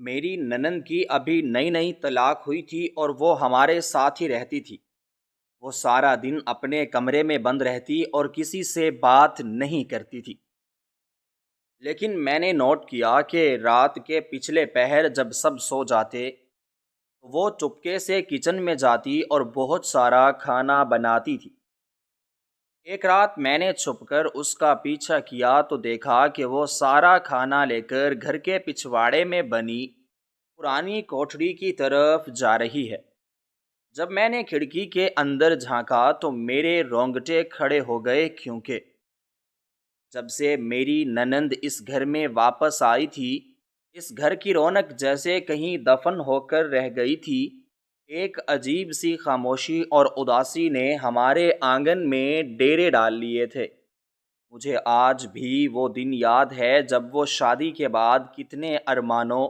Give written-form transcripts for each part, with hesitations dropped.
میری ننند کی ابھی نئی نئی طلاق ہوئی تھی اور وہ ہمارے ساتھ ہی رہتی تھی۔ وہ سارا دن اپنے کمرے میں بند رہتی اور کسی سے بات نہیں کرتی تھی۔ لیکن میں نے نوٹ کیا کہ رات کے پچھلے پہر جب سب سو جاتے تو وہ چپکے سے کچن میں جاتی اور بہت سارا کھانا بناتی تھی۔ ایک رات میں نے چھپ کر اس کا پیچھا کیا تو دیکھا کہ وہ سارا کھانا لے کر گھر کے پچھواڑے میں بنی پرانی کوٹھری کی طرف جا رہی ہے۔ جب میں نے کھڑکی کے اندر جھانکا تو میرے رونگٹے کھڑے ہو گئے، کیونکہ جب سے میری ننند اس گھر میں واپس آئی تھی، اس گھر کی رونق جیسے کہیں دفن ہو کر رہ گئی تھی۔ ایک عجیب سی خاموشی اور اداسی نے ہمارے آنگن میں ڈیرے ڈال لیے تھے۔ مجھے آج بھی وہ دن یاد ہے جب وہ شادی کے بعد کتنے ارمانوں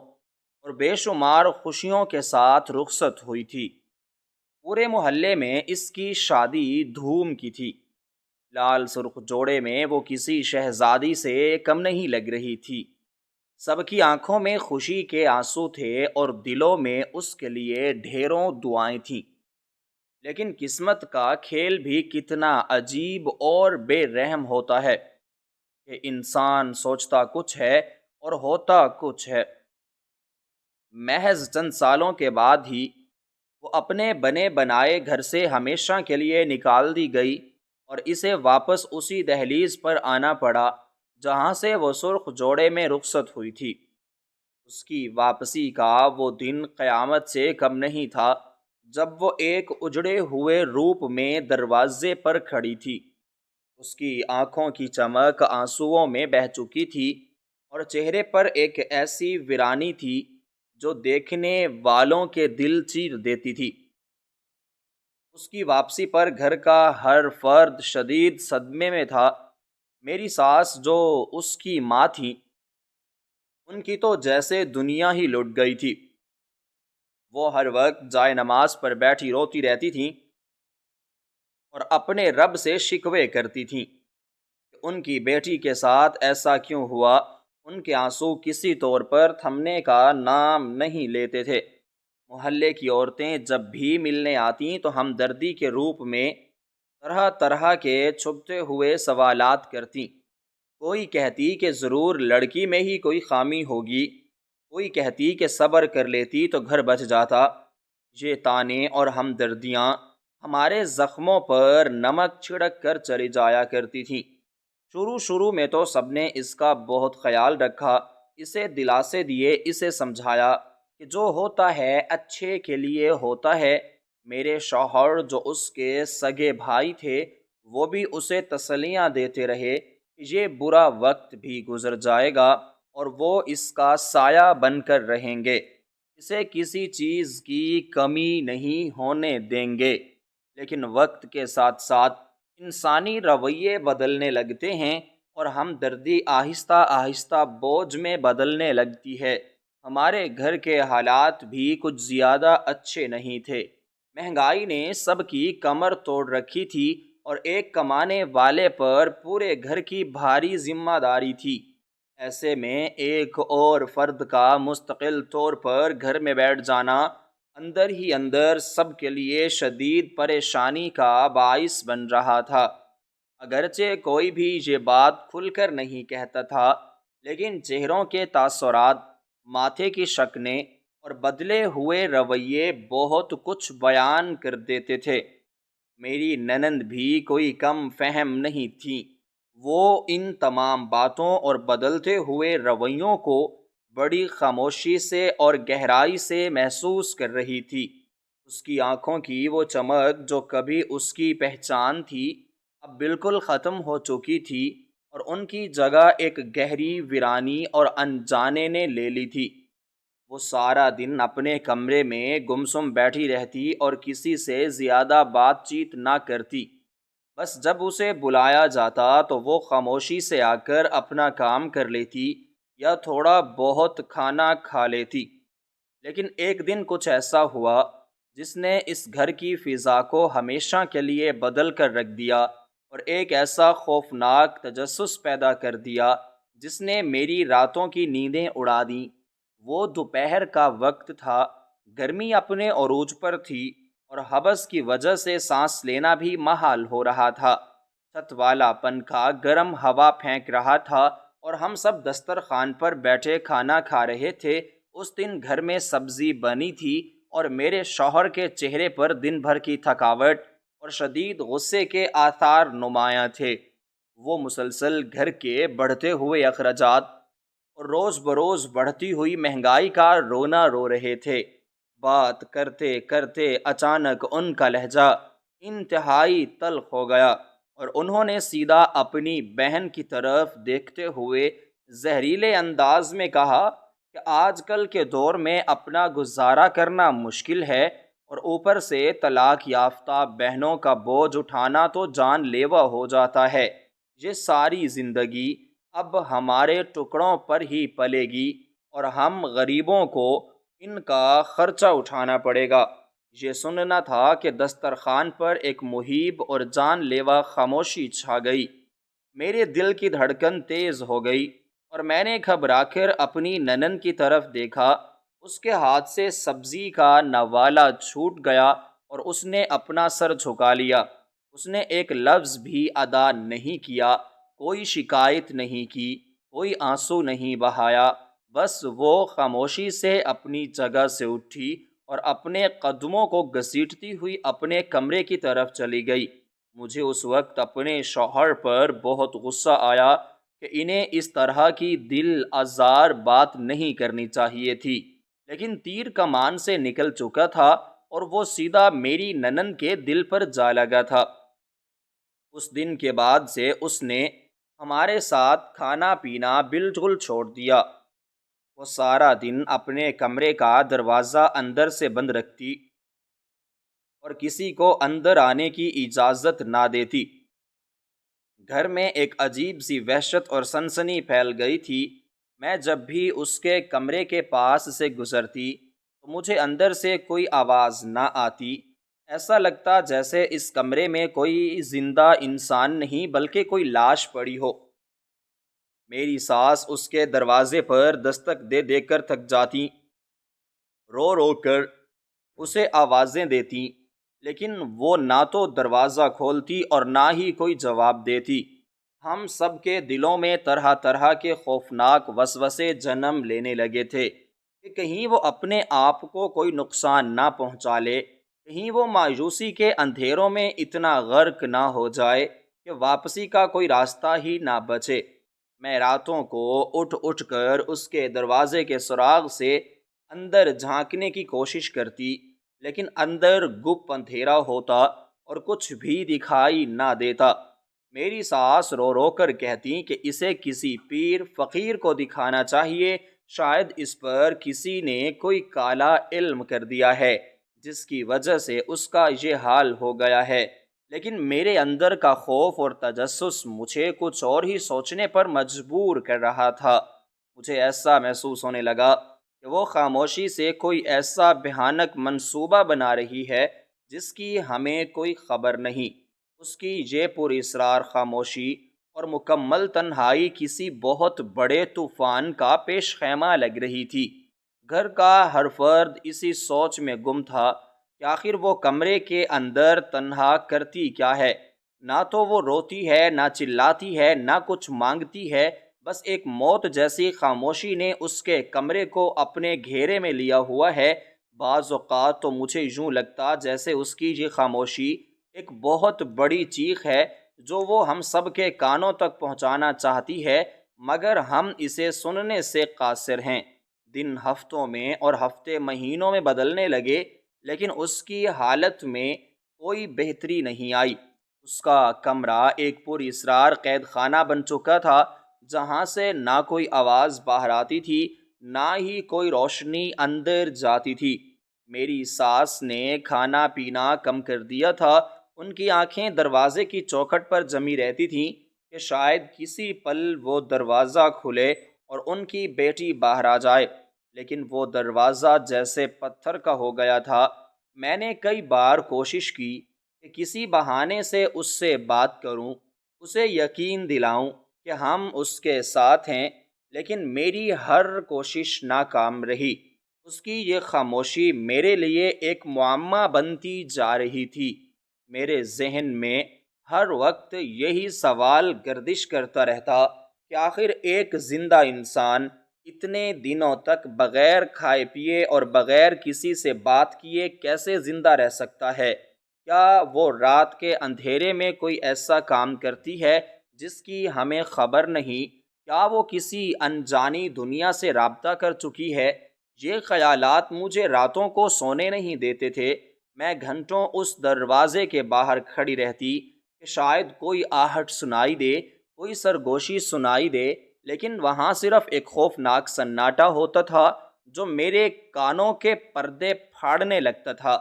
اور بے شمار خوشیوں کے ساتھ رخصت ہوئی تھی۔ پورے محلے میں اس کی شادی دھوم کی تھی۔ لال سرخ جوڑے میں وہ کسی شہزادی سے کم نہیں لگ رہی تھی۔ سب کی آنکھوں میں خوشی کے آنسو تھے اور دلوں میں اس کے لیے ڈھیروں دعائیں تھیں۔ لیکن قسمت کا کھیل بھی کتنا عجیب اور بے رحم ہوتا ہے کہ انسان سوچتا کچھ ہے اور ہوتا کچھ ہے۔ محض چند سالوں کے بعد ہی وہ اپنے بنے بنائے گھر سے ہمیشہ کے لیے نکال دی گئی اور اسے واپس اسی دہلیز پر آنا پڑا جہاں سے وہ سرخ جوڑے میں رخصت ہوئی تھی۔ اس کی واپسی کا وہ دن قیامت سے کم نہیں تھا جب وہ ایک اجڑے ہوئے روپ میں دروازے پر کھڑی تھی۔ اس کی آنکھوں کی چمک آنسوؤں میں بہہ چکی تھی اور چہرے پر ایک ایسی ویرانی تھی جو دیکھنے والوں کے دل چیر دیتی تھی۔ اس کی واپسی پر گھر کا ہر فرد شدید صدمے میں تھا۔ میری ساس جو اس کی ماں تھی، ان کی تو جیسے دنیا ہی لٹ گئی تھی۔ وہ ہر وقت جائے نماز پر بیٹھی روتی رہتی تھیں اور اپنے رب سے شکوے کرتی تھیں کہ ان کی بیٹی کے ساتھ ایسا کیوں ہوا۔ ان کے آنسو کسی طور پر تھمنے کا نام نہیں لیتے تھے۔ محلے کی عورتیں جب بھی ملنے آتیں تو ہمدردی کے روپ میں طرح طرح کے چھپتے ہوئے سوالات کرتیں۔ کوئی کہتی کہ ضرور لڑکی میں ہی کوئی خامی ہوگی، کوئی کہتی کہ صبر کر لیتی تو گھر بچ جاتا۔ یہ طعنے اور ہمدردیاں ہمارے زخموں پر نمک چھڑک کر چلی جایا کرتی تھیں۔ شروع میں تو سب نے اس کا بہت خیال رکھا، اسے دلاسے دیے، اسے سمجھایا کہ جو ہوتا ہے اچھے کے لیے ہوتا ہے۔ میرے شوہر جو اس کے سگے بھائی تھے وہ بھی اسے تسلیاں دیتے رہے کہ یہ برا وقت بھی گزر جائے گا اور وہ اس کا سایہ بن کر رہیں گے، اسے کسی چیز کی کمی نہیں ہونے دیں گے۔ لیکن وقت کے ساتھ ساتھ انسانی رویے بدلنے لگتے ہیں اور ہمدردی آہستہ آہستہ بوجھ میں بدلنے لگتی ہے۔ ہمارے گھر کے حالات بھی کچھ زیادہ اچھے نہیں تھے۔ مہنگائی نے سب کی کمر توڑ رکھی تھی اور ایک کمانے والے پر پورے گھر کی بھاری ذمہ داری تھی۔ ایسے میں ایک اور فرد کا مستقل طور پر گھر میں بیٹھ جانا اندر ہی اندر سب کے لیے شدید پریشانی کا باعث بن رہا تھا۔ اگرچہ کوئی بھی یہ بات کھل کر نہیں کہتا تھا، لیکن چہروں کے تاثرات، ماتھے کی شکنیں اور بدلے ہوئے رویے بہت کچھ بیان کر دیتے تھے۔ میری ننند بھی کوئی کم فہم نہیں تھی۔ وہ ان تمام باتوں اور بدلتے ہوئے رویوں کو بڑی خاموشی سے اور گہرائی سے محسوس کر رہی تھی۔ اس کی آنکھوں کی وہ چمک جو کبھی اس کی پہچان تھی، اب بالکل ختم ہو چکی تھی اور ان کی جگہ ایک گہری ویرانی اور انجانے نے لے لی تھی۔ وہ سارا دن اپنے کمرے میں گمسم بیٹھی رہتی اور کسی سے زیادہ بات چیت نہ کرتی۔ بس جب اسے بلایا جاتا تو وہ خاموشی سے آ کر اپنا کام کر لیتی یا تھوڑا بہت کھانا کھا لیتی۔ لیکن ایک دن کچھ ایسا ہوا جس نے اس گھر کی فضا کو ہمیشہ کے لیے بدل کر رکھ دیا اور ایک ایسا خوفناک تجسس پیدا کر دیا جس نے میری راتوں کی نیندیں اڑا دیں۔ وہ دوپہر کا وقت تھا، گرمی اپنے عروج پر تھی اور حبس کی وجہ سے سانس لینا بھی محال ہو رہا تھا۔ چھت والا پنکھا گرم ہوا پھینک رہا تھا اور ہم سب دسترخوان پر بیٹھے کھانا کھا رہے تھے۔ اس دن گھر میں سبزی بنی تھی اور میرے شوہر کے چہرے پر دن بھر کی تھکاوٹ اور شدید غصے کے آثار نمایاں تھے۔ وہ مسلسل گھر کے بڑھتے ہوئے اخراجات اور روز بروز بڑھتی ہوئی مہنگائی کا رونا رو رہے تھے۔ بات کرتے کرتے اچانک ان کا لہجہ انتہائی تلخ ہو گیا اور انہوں نے سیدھا اپنی بہن کی طرف دیکھتے ہوئے زہریلے انداز میں کہا کہ آج کل کے دور میں اپنا گزارا کرنا مشکل ہے اور اوپر سے طلاق یافتہ بہنوں کا بوجھ اٹھانا تو جان لیوا ہو جاتا ہے۔ یہ ساری زندگی اب ہمارے ٹکڑوں پر ہی پلے گی اور ہم غریبوں کو ان کا خرچہ اٹھانا پڑے گا۔ یہ سننا تھا کہ دسترخوان پر ایک مہیب اور جان لیوا خاموشی چھا گئی۔ میرے دل کی دھڑکن تیز ہو گئی اور میں نے گھبرا کر اپنی ننند کی طرف دیکھا۔ اس کے ہاتھ سے سبزی کا نوالا چھوٹ گیا اور اس نے اپنا سر جھکا لیا۔ اس نے ایک لفظ بھی ادا نہیں کیا، کوئی شکایت نہیں کی، کوئی آنسو نہیں بہایا، بس وہ خاموشی سے اپنی جگہ سے اٹھی اور اپنے قدموں کو گھسیٹتی ہوئی اپنے کمرے کی طرف چلی گئی۔ مجھے اس وقت اپنے شوہر پر بہت غصہ آیا کہ انہیں اس طرح کی دل آزار بات نہیں کرنی چاہیے تھی، لیکن تیر کمان سے نکل چکا تھا اور وہ سیدھا میری ننند کے دل پر جا لگا تھا۔ اس دن کے بعد سے اس نے ہمارے ساتھ کھانا پینا بالکل چھوڑ دیا۔ وہ سارا دن اپنے کمرے کا دروازہ اندر سے بند رکھتی اور کسی کو اندر آنے کی اجازت نہ دیتی۔ گھر میں ایک عجیب سی وحشت اور سنسنی پھیل گئی تھی۔ میں جب بھی اس کے کمرے کے پاس سے گزرتی تو مجھے اندر سے کوئی آواز نہ آتی۔ ایسا لگتا جیسے اس کمرے میں کوئی زندہ انسان نہیں بلکہ کوئی لاش پڑی ہو۔ میری ساس اس کے دروازے پر دستک دے دے کر تھک جاتی، رو رو کر اسے آوازیں دیتی، لیکن وہ نہ تو دروازہ کھولتی اور نہ ہی کوئی جواب دیتی۔ ہم سب کے دلوں میں طرح طرح کے خوفناک وسوسے جنم لینے لگے تھے کہ کہیں وہ اپنے آپ کو کوئی نقصان نہ پہنچا لے، کہیں وہ مایوسی کے اندھیروں میں اتنا غرق نہ ہو جائے کہ واپسی کا کوئی راستہ ہی نہ بچے۔ میں راتوں کو اٹھ اٹھ کر اس کے دروازے کے سراغ سے اندر جھانکنے کی کوشش کرتی، لیکن اندر گپ اندھیرا ہوتا اور کچھ بھی دکھائی نہ دیتا۔ میری ساس رو رو کر کہتی کہ اسے کسی پیر فقیر کو دکھانا چاہیے، شاید اس پر کسی نے کوئی کالا علم کر دیا ہے جس کی وجہ سے اس کا یہ حال ہو گیا ہے۔ لیکن میرے اندر کا خوف اور تجسس مجھے کچھ اور ہی سوچنے پر مجبور کر رہا تھا۔ مجھے ایسا محسوس ہونے لگا کہ وہ خاموشی سے کوئی ایسا بھیانک منصوبہ بنا رہی ہے جس کی ہمیں کوئی خبر نہیں۔ اس کی یہ پر اسرار خاموشی اور مکمل تنہائی کسی بہت بڑے طوفان کا پیش خیمہ لگ رہی تھی۔ گھر کا ہر فرد اسی سوچ میں گم تھا کہ آخر وہ کمرے کے اندر تنہا کرتی کیا ہے۔ نہ تو وہ روتی ہے، نہ چلاتی ہے، نہ کچھ مانگتی ہے، بس ایک موت جیسی خاموشی نے اس کے کمرے کو اپنے گھیرے میں لیا ہوا ہے۔ بعض اوقات تو مجھے یوں لگتا جیسے اس کی یہ خاموشی ایک بہت بڑی چیخ ہے جو وہ ہم سب کے کانوں تک پہنچانا چاہتی ہے، مگر ہم اسے سننے سے قاصر ہیں۔ دن ہفتوں میں اور ہفتے مہینوں میں بدلنے لگے، لیکن اس کی حالت میں کوئی بہتری نہیں آئی۔ اس کا کمرہ ایک پر اسرار قید خانہ بن چکا تھا، جہاں سے نہ کوئی آواز باہر آتی تھی، نہ ہی کوئی روشنی اندر جاتی تھی۔ میری ساس نے کھانا پینا کم کر دیا تھا۔ ان کی آنکھیں دروازے کی چوکھٹ پر جمی رہتی تھیں کہ شاید کسی پل وہ دروازہ کھلے اور ان کی بیٹی باہر آ جائے، لیکن وہ دروازہ جیسے پتھر کا ہو گیا تھا۔ میں نے کئی بار کوشش کی کہ کسی بہانے سے اس سے بات کروں، اسے یقین دلاؤں کہ ہم اس کے ساتھ ہیں، لیکن میری ہر کوشش ناکام رہی۔ اس کی یہ خاموشی میرے لیے ایک معمہ بنتی جا رہی تھی۔ میرے ذہن میں ہر وقت یہی سوال گردش کرتا رہتا کہ آخر ایک زندہ انسان اتنے دنوں تک بغیر کھائے پیے اور بغیر کسی سے بات کیے کیسے زندہ رہ سکتا ہے؟ کیا وہ رات کے اندھیرے میں کوئی ایسا کام کرتی ہے جس کی ہمیں خبر نہیں؟ کیا وہ کسی انجانی دنیا سے رابطہ کر چکی ہے؟ یہ خیالات مجھے راتوں کو سونے نہیں دیتے تھے۔ میں گھنٹوں اس دروازے کے باہر کھڑی رہتی کہ شاید کوئی آہٹ سنائی دے، کوئی سرگوشی سنائی دے، لیکن وہاں صرف ایک خوفناک سناٹا ہوتا تھا جو میرے کانوں کے پردے پھاڑنے لگتا تھا۔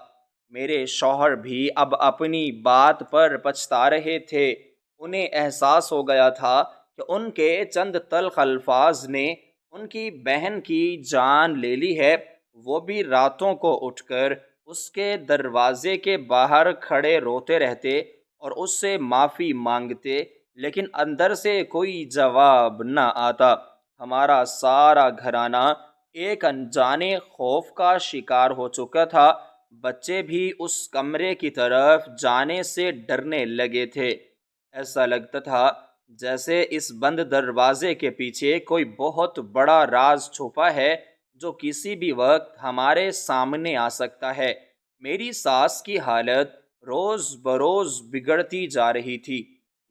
میرے شوہر بھی اب اپنی بات پر پچھتا رہے تھے۔ انہیں احساس ہو گیا تھا کہ ان کے چند تلخ الفاظ نے ان کی بہن کی جان لے لی ہے۔ وہ بھی راتوں کو اٹھ کر اس کے دروازے کے باہر کھڑے روتے رہتے اور اس سے معافی مانگتے، لیکن اندر سے کوئی جواب نہ آتا۔ ہمارا سارا گھرانہ ایک انجانے خوف کا شکار ہو چکا تھا۔ بچے بھی اس کمرے کی طرف جانے سے ڈرنے لگے تھے۔ ایسا لگتا تھا جیسے اس بند دروازے کے پیچھے کوئی بہت بڑا راز چھپا ہے جو کسی بھی وقت ہمارے سامنے آ سکتا ہے۔ میری ساس کی حالت روز بروز بگڑتی جا رہی تھی۔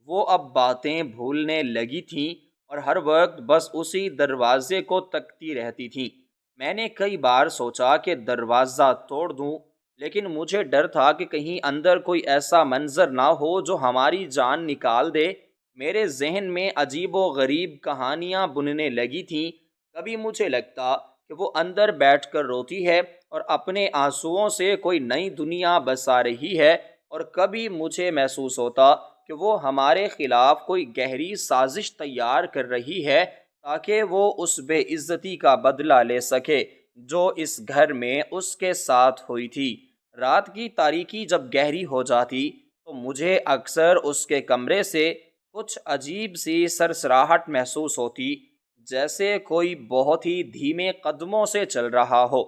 وہ اب باتیں بھولنے لگی تھیں اور ہر وقت بس اسی دروازے کو تکتی رہتی تھیں۔ میں نے کئی بار سوچا کہ دروازہ توڑ دوں، لیکن مجھے ڈر تھا کہ کہیں اندر کوئی ایسا منظر نہ ہو جو ہماری جان نکال دے۔ میرے ذہن میں عجیب و غریب کہانیاں بننے لگی تھیں۔ کبھی مجھے لگتا کہ وہ اندر بیٹھ کر روتی ہے اور اپنے آنسوؤں سے کوئی نئی دنیا بسا رہی ہے، اور کبھی مجھے محسوس ہوتا کہ وہ ہمارے خلاف کوئی گہری سازش تیار کر رہی ہے تاکہ وہ اس بے عزتی کا بدلہ لے سکے جو اس گھر میں اس کے ساتھ ہوئی تھی۔ رات کی تاریکی جب گہری ہو جاتی تو مجھے اکثر اس کے کمرے سے کچھ عجیب سی سرسراہٹ محسوس ہوتی، جیسے کوئی بہت ہی دھیمے قدموں سے چل رہا ہو۔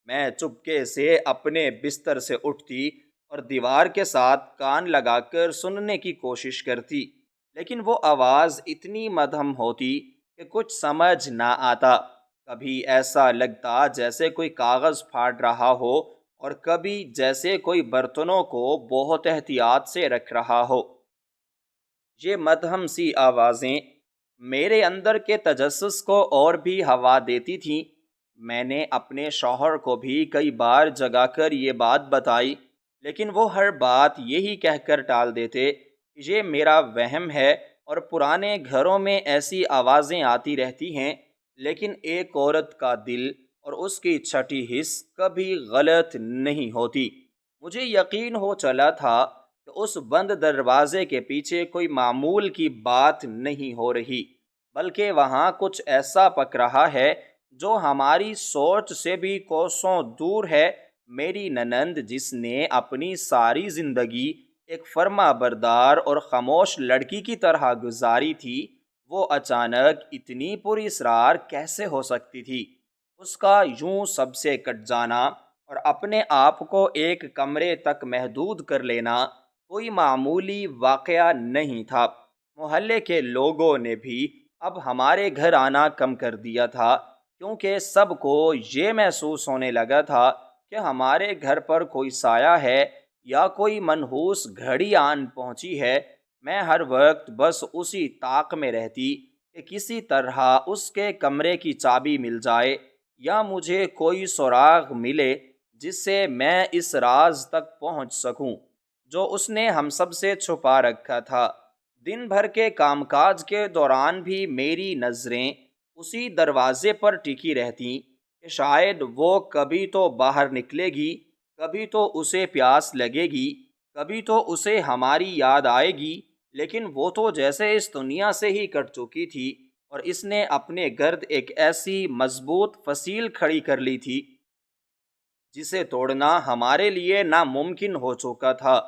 میں چپکے سے اپنے بستر سے اٹھتی اور دیوار کے ساتھ کان لگا کر سننے کی کوشش کرتی، لیکن وہ آواز اتنی مدھم ہوتی کہ کچھ سمجھ نہ آتا۔ کبھی ایسا لگتا جیسے کوئی کاغذ پھاڑ رہا ہو، اور کبھی جیسے کوئی برتنوں کو بہت احتیاط سے رکھ رہا ہو۔ یہ مدھم سی آوازیں میرے اندر کے تجسس کو اور بھی ہوا دیتی تھیں۔ میں نے اپنے شوہر کو بھی کئی بار جگا کر یہ بات بتائی، لیکن وہ ہر بات یہی کہہ کر ٹال دیتے کہ یہ میرا وہم ہے اور پرانے گھروں میں ایسی آوازیں آتی رہتی ہیں، لیکن ایک عورت کا دل اور اس کی چھٹی حس کبھی غلط نہیں ہوتی۔ مجھے یقین ہو چلا تھا کہ اس بند دروازے کے پیچھے کوئی معمول کی بات نہیں ہو رہی، بلکہ وہاں کچھ ایسا پک رہا ہے جو ہماری سوچ سے بھی کوسوں دور ہے۔ میری ننند، جس نے اپنی ساری زندگی ایک فرما بردار اور خاموش لڑکی کی طرح گزاری تھی، وہ اچانک اتنی پر اسرار کیسے ہو سکتی تھی؟ اس کا یوں سب سے کٹ جانا اور اپنے آپ کو ایک کمرے تک محدود کر لینا کوئی معمولی واقعہ نہیں تھا۔ محلے کے لوگوں نے بھی اب ہمارے گھر آنا کم کر دیا تھا، کیونکہ سب کو یہ محسوس ہونے لگا تھا کہ ہمارے گھر پر کوئی سایہ ہے یا کوئی منحوس گھڑی آن پہنچی ہے۔ میں ہر وقت بس اسی طاق میں رہتی کہ کسی طرح اس کے کمرے کی چابی مل جائے یا مجھے کوئی سراغ ملے جس سے میں اس راز تک پہنچ سکوں جو اس نے ہم سب سے چھپا رکھا تھا۔ دن بھر کے کام کاج کے دوران بھی میری نظریں اسی دروازے پر ٹکی رہتیں کہ شاید وہ کبھی تو باہر نکلے گی، کبھی تو اسے پیاس لگے گی، کبھی تو اسے ہماری یاد آئے گی، لیکن وہ تو جیسے اس دنیا سے ہی کٹ چکی تھی اور اس نے اپنے گرد ایک ایسی مضبوط فصیل کھڑی کر لی تھی جسے توڑنا ہمارے لیے ناممکن ہو چکا تھا۔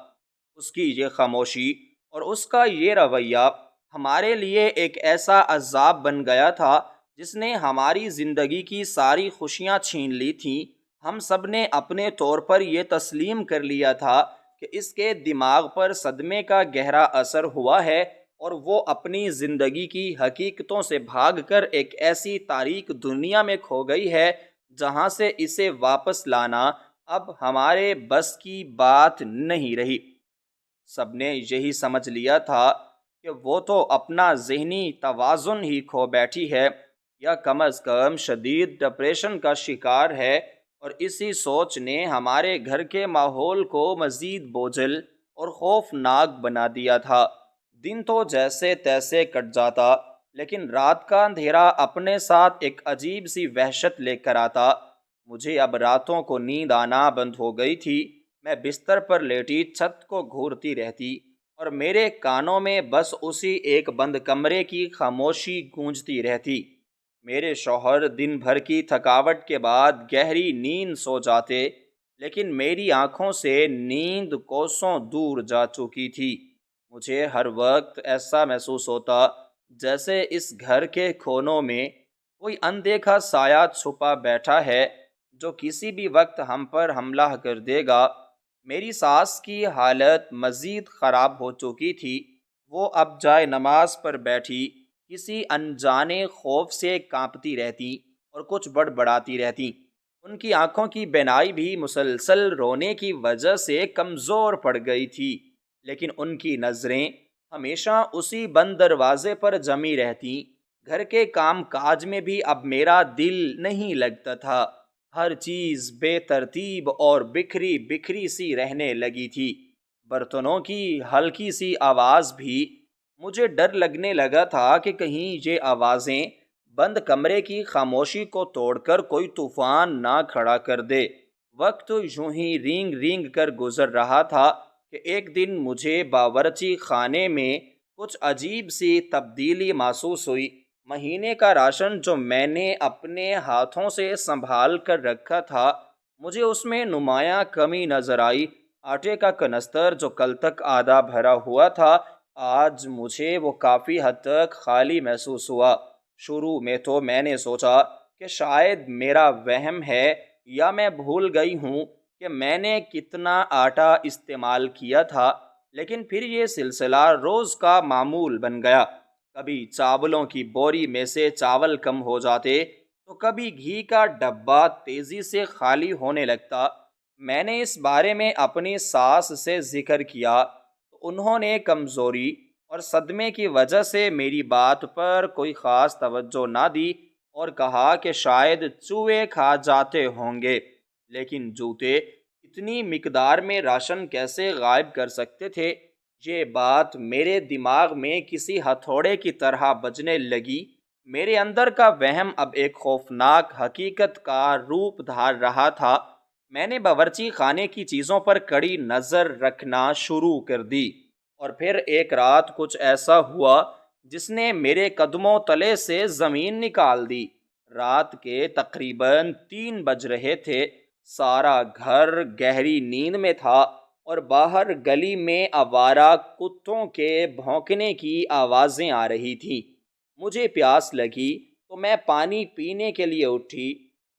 اس کی یہ خاموشی اور اس کا یہ رویہ ہمارے لیے ایک ایسا عذاب بن گیا تھا جس نے ہماری زندگی کی ساری خوشیاں چھین لی تھیں۔ ہم سب نے اپنے طور پر یہ تسلیم کر لیا تھا کہ اس کے دماغ پر صدمے کا گہرا اثر ہوا ہے اور وہ اپنی زندگی کی حقیقتوں سے بھاگ کر ایک ایسی تاریک دنیا میں کھو گئی ہے جہاں سے اسے واپس لانا اب ہمارے بس کی بات نہیں رہی۔ سب نے یہی سمجھ لیا تھا کہ وہ تو اپنا ذہنی توازن ہی کھو بیٹھی ہے یا کم از کم شدید ڈپریشن کا شکار ہے، اور اسی سوچ نے ہمارے گھر کے ماحول کو مزید بوجھل اور خوفناک بنا دیا تھا۔ دن تو جیسے تیسے کٹ جاتا، لیکن رات کا اندھیرا اپنے ساتھ ایک عجیب سی وحشت لے کر آتا۔ مجھے اب راتوں کو نیند آنا بند ہو گئی تھی۔ میں بستر پر لیٹی چھت کو گھورتی رہتی اور میرے کانوں میں بس اسی ایک بند کمرے کی خاموشی گونجتی رہتی۔ میرے شوہر دن بھر کی تھکاوٹ کے بعد گہری نیند سو جاتے، لیکن میری آنکھوں سے نیند کوسوں دور جا چکی تھی۔ مجھے ہر وقت ایسا محسوس ہوتا جیسے اس گھر کے کونوں میں کوئی اندیکھا سایہ چھپا بیٹھا ہے جو کسی بھی وقت ہم پر حملہ کر دے گا۔ میری ساس کی حالت مزید خراب ہو چکی تھی۔ وہ اب جائے نماز پر بیٹھی کسی انجانے خوف سے کانپتی رہتی اور کچھ بڑبڑاتی رہتی۔ ان کی آنکھوں کی بینائی بھی مسلسل رونے کی وجہ سے کمزور پڑ گئی تھی، لیکن ان کی نظریں ہمیشہ اسی بند دروازے پر جمی رہتی۔ گھر کے کام کاج میں بھی اب میرا دل نہیں لگتا تھا۔ ہر چیز بے ترتیب اور بکھری بکھری سی رہنے لگی تھی۔ برتنوں کی ہلکی سی آواز بھی مجھے ڈر لگنے لگا تھا کہ کہیں یہ آوازیں بند کمرے کی خاموشی کو توڑ کر کوئی طوفان نہ کھڑا کر دے۔ وقت یوں ہی رینگ رینگ کر گزر رہا تھا کہ ایک دن مجھے باورچی خانے میں کچھ عجیب سی تبدیلی محسوس ہوئی۔ مہینے کا راشن جو میں نے اپنے ہاتھوں سے سنبھال کر رکھا تھا، مجھے اس میں نمایاں کمی نظر آئی۔ آٹے کا کنستر جو کل تک آدھا بھرا ہوا تھا، آج مجھے وہ کافی حد تک خالی محسوس ہوا۔ شروع میں تو میں نے سوچا کہ شاید میرا وہم ہے یا میں بھول گئی ہوں کہ میں نے کتنا آٹا استعمال کیا تھا، لیکن پھر یہ سلسلہ روز کا معمول بن گیا۔ کبھی چاولوں کی بوری میں سے چاول کم ہو جاتے تو کبھی گھی کا ڈبہ تیزی سے خالی ہونے لگتا۔ میں نے اس بارے میں اپنی ساس سے ذکر کیا تو انہوں نے کمزوری اور صدمے کی وجہ سے میری بات پر کوئی خاص توجہ نہ دی اور کہا کہ شاید چوہے کھا جاتے ہوں گے، لیکن جوتے اتنی مقدار میں راشن کیسے غائب کر سکتے تھے؟ یہ بات میرے دماغ میں کسی ہتھوڑے کی طرح بجنے لگی۔ میرے اندر کا وہم اب ایک خوفناک حقیقت کا روپ دھار رہا تھا۔ میں نے باورچی خانے کی چیزوں پر کڑی نظر رکھنا شروع کر دی، اور پھر ایک رات کچھ ایسا ہوا جس نے میرے قدموں تلے سے زمین نکال دی۔ رات کے تقریباً 3 بج رہے تھے۔ سارا گھر گہری نیند میں تھا اور باہر گلی میں آوارہ کتوں کے بھونکنے کی آوازیں آ رہی تھیں۔ مجھے پیاس لگی تو میں پانی پینے کے لیے اٹھی۔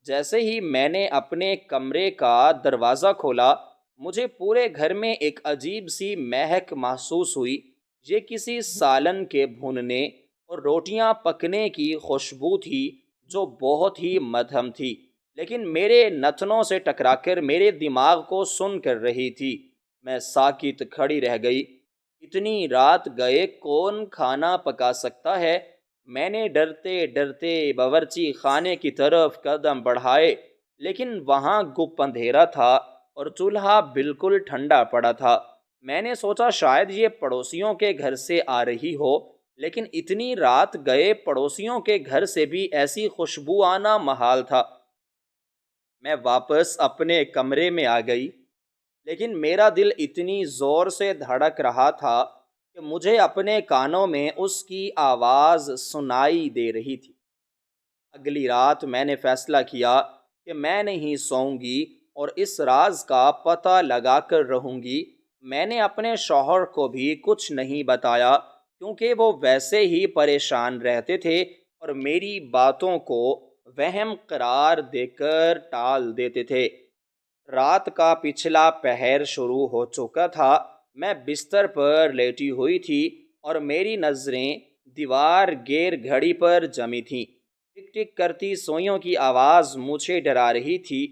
جیسے ہی میں نے اپنے کمرے کا دروازہ کھولا، مجھے پورے گھر میں ایک عجیب سی مہک محسوس ہوئی۔ یہ کسی سالن کے بھوننے اور روٹیاں پکنے کی خوشبو تھی جو بہت ہی مدھم تھی، لیکن میرے نتنوں سے ٹکرا کر میرے دماغ کو سن کر رہی تھی۔ میں ساکت کھڑی رہ گئی۔ اتنی رات گئے کون کھانا پکا سکتا ہے؟ میں نے ڈرتے ڈرتے باورچی خانے کی طرف قدم بڑھائے، لیکن وہاں گپ اندھیرا تھا اور چولہا بالکل ٹھنڈا پڑا تھا۔ میں نے سوچا شاید یہ پڑوسیوں کے گھر سے آ رہی ہو، لیکن اتنی رات گئے پڑوسیوں کے گھر سے بھی ایسی خوشبو آنا محال تھا۔ میں واپس اپنے کمرے میں آ گئی، لیکن میرا دل اتنی زور سے دھڑک رہا تھا کہ مجھے اپنے کانوں میں اس کی آواز سنائی دے رہی تھی۔ اگلی رات میں نے فیصلہ کیا کہ میں نہیں سوؤں گی اور اس راز کا پتہ لگا کر رہوں گی۔ میں نے اپنے شوہر کو بھی کچھ نہیں بتایا کیونکہ وہ ویسے ہی پریشان رہتے تھے اور میری باتوں کو وہم قرار دے کر ٹال دیتے تھے۔ رات کا پچھلا پہر شروع ہو چکا تھا۔ میں بستر پر لیٹی ہوئی تھی اور میری نظریں دیوار گیر گھڑی پر جمی تھیں۔ ٹک ٹک کرتی سوئیوں کی آواز مجھے ڈرا رہی تھی۔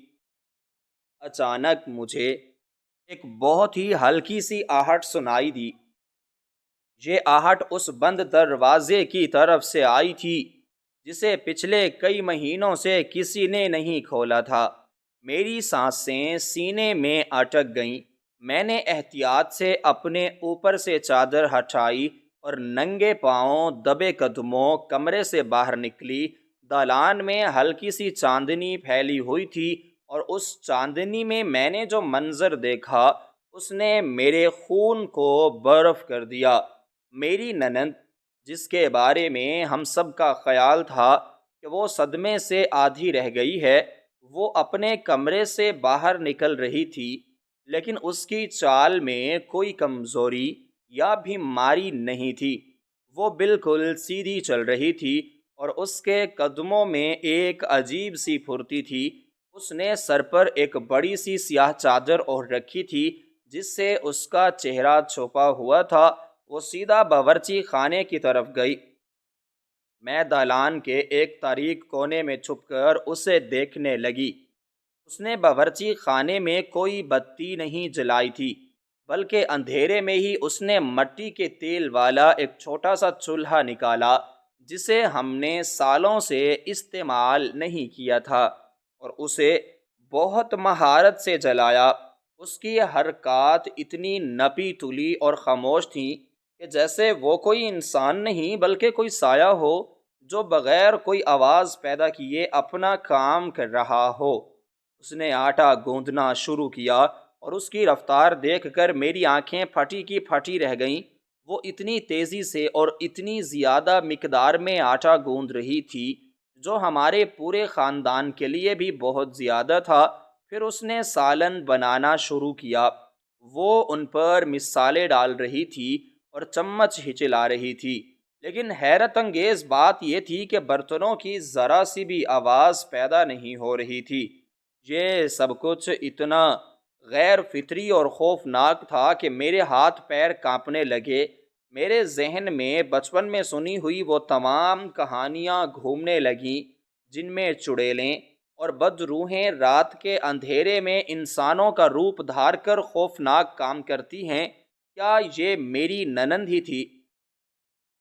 اچانک مجھے ایک بہت ہی ہلکی سی آہٹ سنائی دی۔ یہ آہٹ اس بند دروازے کی طرف سے آئی تھی جسے پچھلے کئی مہینوں سے کسی نے نہیں کھولا تھا۔ میری سانسیں سینے میں اٹک گئیں۔ میں نے احتیاط سے اپنے اوپر سے چادر ہٹائی اور ننگے پاؤں دبے قدموں کمرے سے باہر نکلی۔ دالان میں ہلکی سی چاندنی پھیلی ہوئی تھی اور اس چاندنی میں نے جو منظر دیکھا اس نے میرے خون کو برف کر دیا۔ میری ننند، جس کے بارے میں ہم سب کا خیال تھا کہ وہ صدمے سے آدھی رہ گئی ہے، وہ اپنے کمرے سے باہر نکل رہی تھی، لیکن اس کی چال میں کوئی کمزوری یا بیماری نہیں تھی۔ وہ بالکل سیدھی چل رہی تھی اور اس کے قدموں میں ایک عجیب سی پھرتی تھی۔ اس نے سر پر ایک بڑی سی سیاہ چادر اوڑھ رکھی تھی جس سے اس کا چہرہ چھپا ہوا تھا۔ وہ سیدھا باورچی خانے کی طرف گئی۔ میں دالان کے ایک تاریک کونے میں چھپ کر اسے دیکھنے لگی۔ اس نے باورچی خانے میں کوئی بتی نہیں جلائی تھی، بلکہ اندھیرے میں ہی اس نے مٹی کے تیل والا ایک چھوٹا سا چولہا نکالا جسے ہم نے سالوں سے استعمال نہیں کیا تھا، اور اسے بہت مہارت سے جلایا۔ اس کی حرکات اتنی نپی تلی اور خاموش تھیں کہ جیسے وہ کوئی انسان نہیں بلکہ کوئی سایہ ہو جو بغیر کوئی آواز پیدا کیے اپنا کام کر رہا ہو۔ اس نے آٹا گوندنا شروع کیا اور اس کی رفتار دیکھ کر میری آنکھیں پھٹی کی پھٹی رہ گئیں۔ وہ اتنی تیزی سے اور اتنی زیادہ مقدار میں آٹا گوندھ رہی تھی جو ہمارے پورے خاندان کے لیے بھی بہت زیادہ تھا۔ پھر اس نے سالن بنانا شروع کیا۔ وہ ان پر مصالحے ڈال رہی تھی اور چمچ ہچلا رہی تھی، لیکن حیرت انگیز بات یہ تھی کہ برتنوں کی ذرا سی بھی آواز پیدا نہیں ہو رہی تھی۔ یہ سب کچھ اتنا غیر فطری اور خوفناک تھا کہ میرے ہاتھ پیر کانپنے لگے۔ میرے ذہن میں بچپن میں سنی ہوئی وہ تمام کہانیاں گھومنے لگیں جن میں چڑیلیں اور بدروحیں رات کے اندھیرے میں انسانوں کا روپ دھار کر خوفناک کام کرتی ہیں۔ کیا یہ میری ننند ہی تھی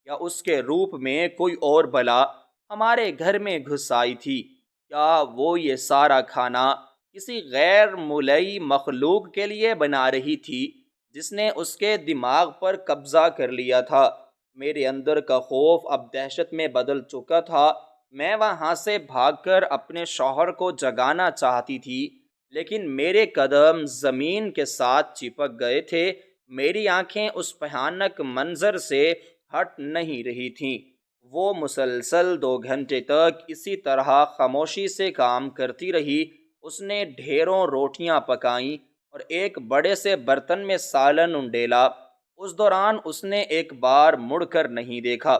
یا اس کے روپ میں کوئی اور بلا ہمارے گھر میں گھس آئی تھی؟ کیا وہ یہ سارا کھانا کسی غیر ملئی مخلوق کے لیے بنا رہی تھی جس نے اس کے دماغ پر قبضہ کر لیا تھا؟ میرے اندر کا خوف اب دہشت میں بدل چکا تھا۔ میں وہاں سے بھاگ کر اپنے شوہر کو جگانا چاہتی تھی، لیکن میرے قدم زمین کے ساتھ چپک گئے تھے۔ میری آنکھیں اس بھیانک منظر سے ہٹ نہیں رہی تھیں۔ وہ مسلسل 2 گھنٹے تک اسی طرح خاموشی سے کام کرتی رہی۔ اس نے ڈھیروں روٹیاں پکائیں اور ایک بڑے سے برتن میں سالن انڈیلا۔ اس دوران اس نے ایک بار مڑ کر نہیں دیکھا۔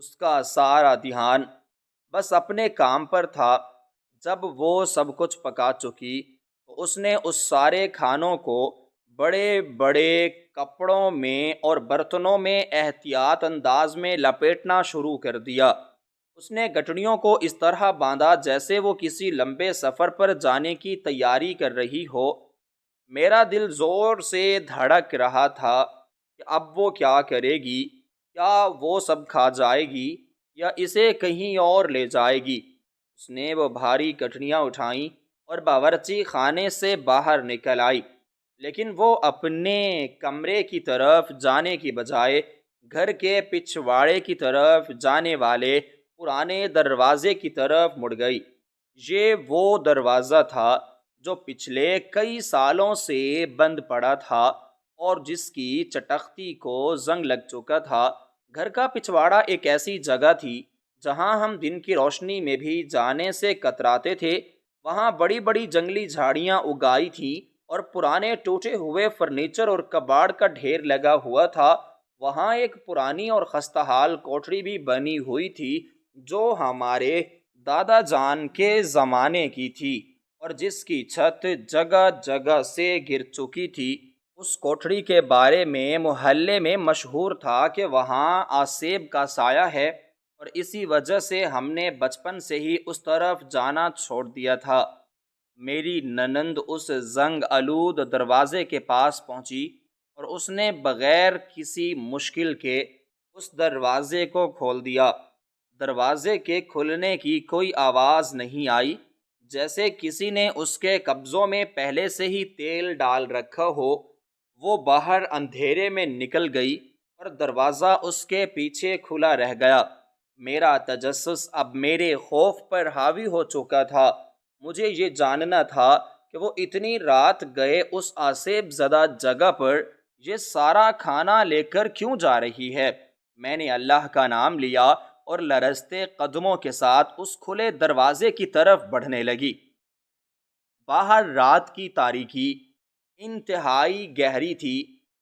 اس کا سارا دھیان بس اپنے کام پر تھا۔ جب وہ سب کچھ پکا چکی تو اس نے اس سارے کھانوں کو بڑے بڑے کپڑوں میں اور برتنوں میں احتیاط انداز میں لپیٹنا شروع کر دیا۔ اس نے گٹڑیوں کو اس طرح باندھا جیسے وہ کسی لمبے سفر پر جانے کی تیاری کر رہی ہو۔ میرا دل زور سے دھڑک رہا تھا کہ اب وہ کیا کرے گی؟ کیا وہ سب کھا جائے گی یا اسے کہیں اور لے جائے گی؟ اس نے وہ بھاری گٹڑیاں اٹھائیں اور باورچی خانے سے باہر نکل آئی، لیکن وہ اپنے کمرے کی طرف جانے کی بجائے گھر کے پچھواڑے کی طرف جانے والے پرانے دروازے کی طرف مڑ گئی۔ یہ وہ دروازہ تھا جو پچھلے کئی سالوں سے بند پڑا تھا اور جس کی چٹختی کو زنگ لگ چکا تھا۔ گھر کا پچھواڑا ایک ایسی جگہ تھی جہاں ہم دن کی روشنی میں بھی جانے سے کتراتے تھے۔ وہاں بڑی بڑی جنگلی جھاڑیاں اگائی تھیں اور پرانے ٹوٹے ہوئے فرنیچر اور کباڑ کا ڈھیر لگا ہوا تھا۔ وہاں ایک پرانی اور خستہ کوٹری بھی بنی ہوئی تھی جو ہمارے دادا جان کے زمانے کی تھی اور جس کی چھت جگہ جگہ سے گر چکی تھی۔ اس کوٹری کے بارے میں محلے میں مشہور تھا کہ وہاں آسیب کا سایہ ہے، اور اسی وجہ سے ہم نے بچپن سے ہی اس طرف جانا چھوڑ دیا تھا۔ میری ننند اس زنگ آلود دروازے کے پاس پہنچی اور اس نے بغیر کسی مشکل کے اس دروازے کو کھول دیا۔ دروازے کے کھلنے کی کوئی آواز نہیں آئی، جیسے کسی نے اس کے قبضوں میں پہلے سے ہی تیل ڈال رکھا ہو۔ وہ باہر اندھیرے میں نکل گئی اور دروازہ اس کے پیچھے کھلا رہ گیا۔ میرا تجسس اب میرے خوف پر حاوی ہو چکا تھا۔ مجھے یہ جاننا تھا کہ وہ اتنی رات گئے اس آسیب زدہ جگہ پر یہ سارا کھانا لے کر کیوں جا رہی ہے۔ میں نے اللہ کا نام لیا اور لرزتے قدموں کے ساتھ اس کھلے دروازے کی طرف بڑھنے لگی۔ باہر رات کی تاریکی انتہائی گہری تھی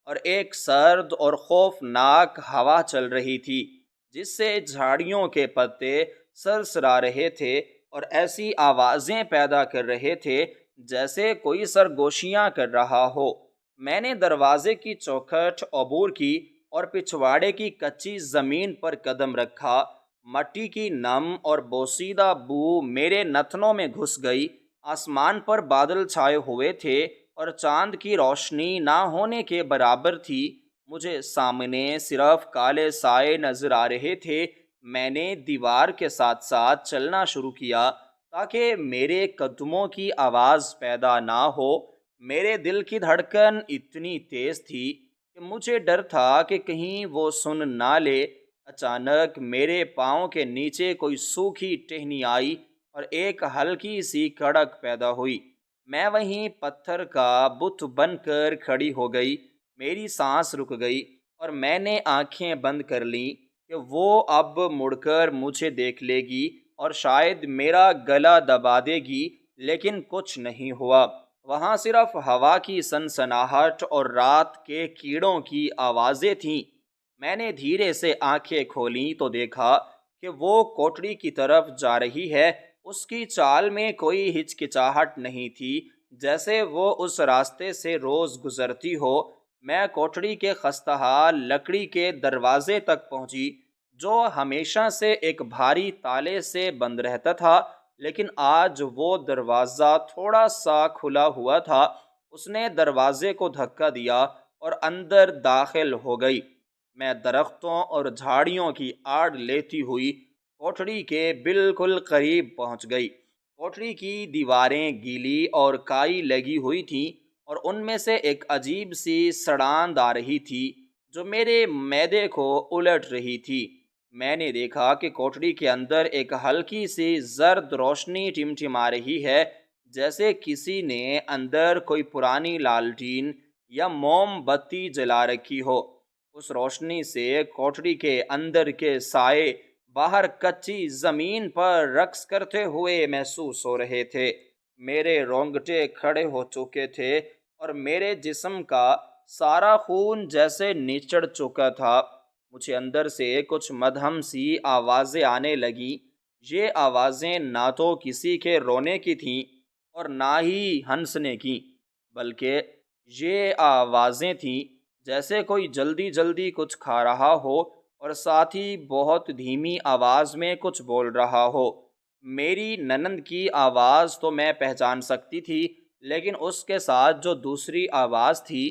اور ایک سرد اور خوفناک ہوا چل رہی تھی جس سے جھاڑیوں کے پتے سرسرا رہے تھے اور ایسی آوازیں پیدا کر رہے تھے جیسے کوئی سرگوشیاں کر رہا ہو۔ میں نے دروازے کی چوکھٹ عبور کی اور پچھواڑے کی کچی زمین پر قدم رکھا۔ مٹی کی نم اور بوسیدہ بو میرے نتنوں میں گھس گئی۔ آسمان پر بادل چھائے ہوئے تھے اور چاند کی روشنی نہ ہونے کے برابر تھی۔ مجھے سامنے صرف کالے سائے نظر آ رہے تھے۔ میں نے دیوار کے ساتھ ساتھ چلنا شروع کیا تاکہ میرے قدموں کی آواز پیدا نہ ہو۔ میرے دل کی دھڑکن اتنی تیز تھی کہ مجھے ڈر تھا کہ کہیں وہ سن نہ لے۔ اچانک میرے پاؤں کے نیچے کوئی سوکھی ٹہنی آئی اور ایک ہلکی سی کڑک پیدا ہوئی۔ میں وہیں پتھر کا بت بن کر کھڑی ہو گئی۔ میری سانس رک گئی اور میں نے آنکھیں بند کر لیں کہ وہ اب مڑ کر مجھے دیکھ لے گی اور شاید میرا گلا دبا دے گی، لیکن کچھ نہیں ہوا۔ وہاں صرف ہوا کی سنسناہٹ اور رات کے کیڑوں کی آوازیں تھیں۔ میں نے دھیرے سے آنکھیں کھولیں تو دیکھا کہ وہ کوٹری کی طرف جا رہی ہے۔ اس کی چال میں کوئی ہچکچاہٹ نہیں تھی، جیسے وہ اس راستے سے روز گزرتی ہو۔ میں کوٹری کے خستہ لکڑی کے دروازے تک پہنچی جو ہمیشہ سے ایک بھاری تالے سے بند رہتا تھا، لیکن آج وہ دروازہ تھوڑا سا کھلا ہوا تھا۔ اس نے دروازے کو دھکا دیا اور اندر داخل ہو گئی۔ میں درختوں اور جھاڑیوں کی آڑ لیتی ہوئی کوٹری کے بالکل قریب پہنچ گئی۔ کوٹری کی دیواریں گیلی اور کائی لگی ہوئی تھیں اور ان میں سے ایک عجیب سی سڑاند آ رہی تھی جو میرے معدے کو الٹ رہی تھی۔ میں نے دیکھا کہ کوٹری کے اندر ایک ہلکی سی زرد روشنی ٹمٹما رہی ہے، جیسے کسی نے اندر کوئی پرانی لالٹین یا موم بتی جلا رکھی ہو۔ اس روشنی سے کوٹری کے اندر کے سائے باہر کچی زمین پر رقص کرتے ہوئے محسوس ہو رہے تھے۔ میرے رونگٹے کھڑے ہو چکے تھے اور میرے جسم کا سارا خون جیسے نچڑ چکا تھا۔ مجھے اندر سے کچھ مدھم سی آوازیں آنے لگیں۔ یہ آوازیں نہ تو کسی کے رونے کی تھیں اور نہ ہی ہنسنے کی، بلکہ یہ آوازیں تھیں جیسے کوئی جلدی جلدی کچھ کھا رہا ہو اور ساتھ ہی بہت دھیمی آواز میں کچھ بول رہا ہو۔ میری ننند کی آواز تو میں پہچان سکتی تھی، لیکن اس کے ساتھ جو دوسری آواز تھی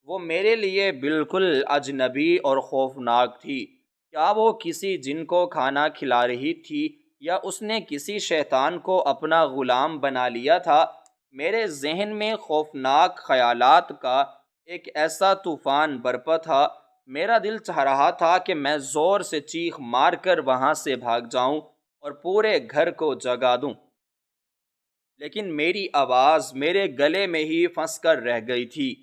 وہ میرے لیے بالکل اجنبی اور خوفناک تھی۔ کیا وہ کسی جن کو کھانا کھلا رہی تھی یا اس نے کسی شیطان کو اپنا غلام بنا لیا تھا؟ میرے ذہن میں خوفناک خیالات کا ایک ایسا طوفان برپا تھا۔ میرا دل چاہ رہا تھا کہ میں زور سے چیخ مار کر وہاں سے بھاگ جاؤں اور پورے گھر کو جگا دوں، لیکن میری آواز میرے گلے میں ہی پھنس کر رہ گئی تھی۔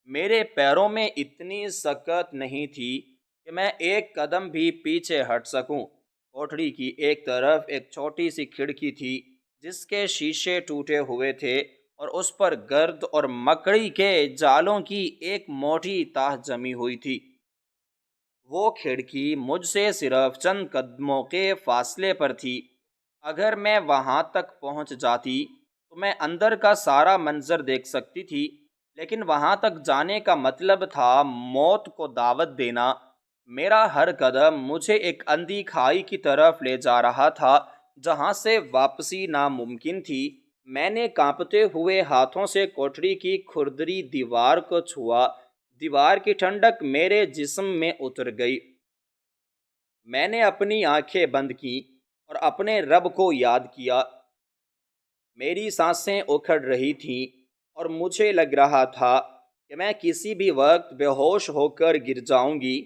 میرے پیروں میں اتنی سکت نہیں تھی کہ میں ایک قدم بھی پیچھے ہٹ سکوں۔ کوٹری کی ایک طرف ایک چھوٹی سی کھڑکی تھی جس کے شیشے ٹوٹے ہوئے تھے اور اس پر گرد اور مکڑی کے جالوں کی ایک موٹی تہ جمی ہوئی تھی۔ وہ کھڑکی مجھ سے صرف چند قدموں کے فاصلے پر تھی۔ اگر میں وہاں تک پہنچ جاتی تو میں اندر کا سارا منظر دیکھ سکتی تھی، لیکن وہاں تک جانے کا مطلب تھا موت کو دعوت دینا۔ میرا ہر قدم مجھے ایک اندھی کھائی کی طرف لے جا رہا تھا جہاں سے واپسی ناممکن تھی۔ میں نے کانپتے ہوئے ہاتھوں سے کوٹڑی کی کھردری دیوار کو چھوا۔ دیوار کی ٹھنڈک میرے جسم میں اتر گئی۔ میں نے اپنی آنکھیں بند کی اور اپنے رب کو یاد کیا۔ میری سانسیں اکھڑ رہی تھیں اور مجھے لگ رہا تھا کہ میں کسی بھی وقت بے ہوش ہو کر گر جاؤں گی،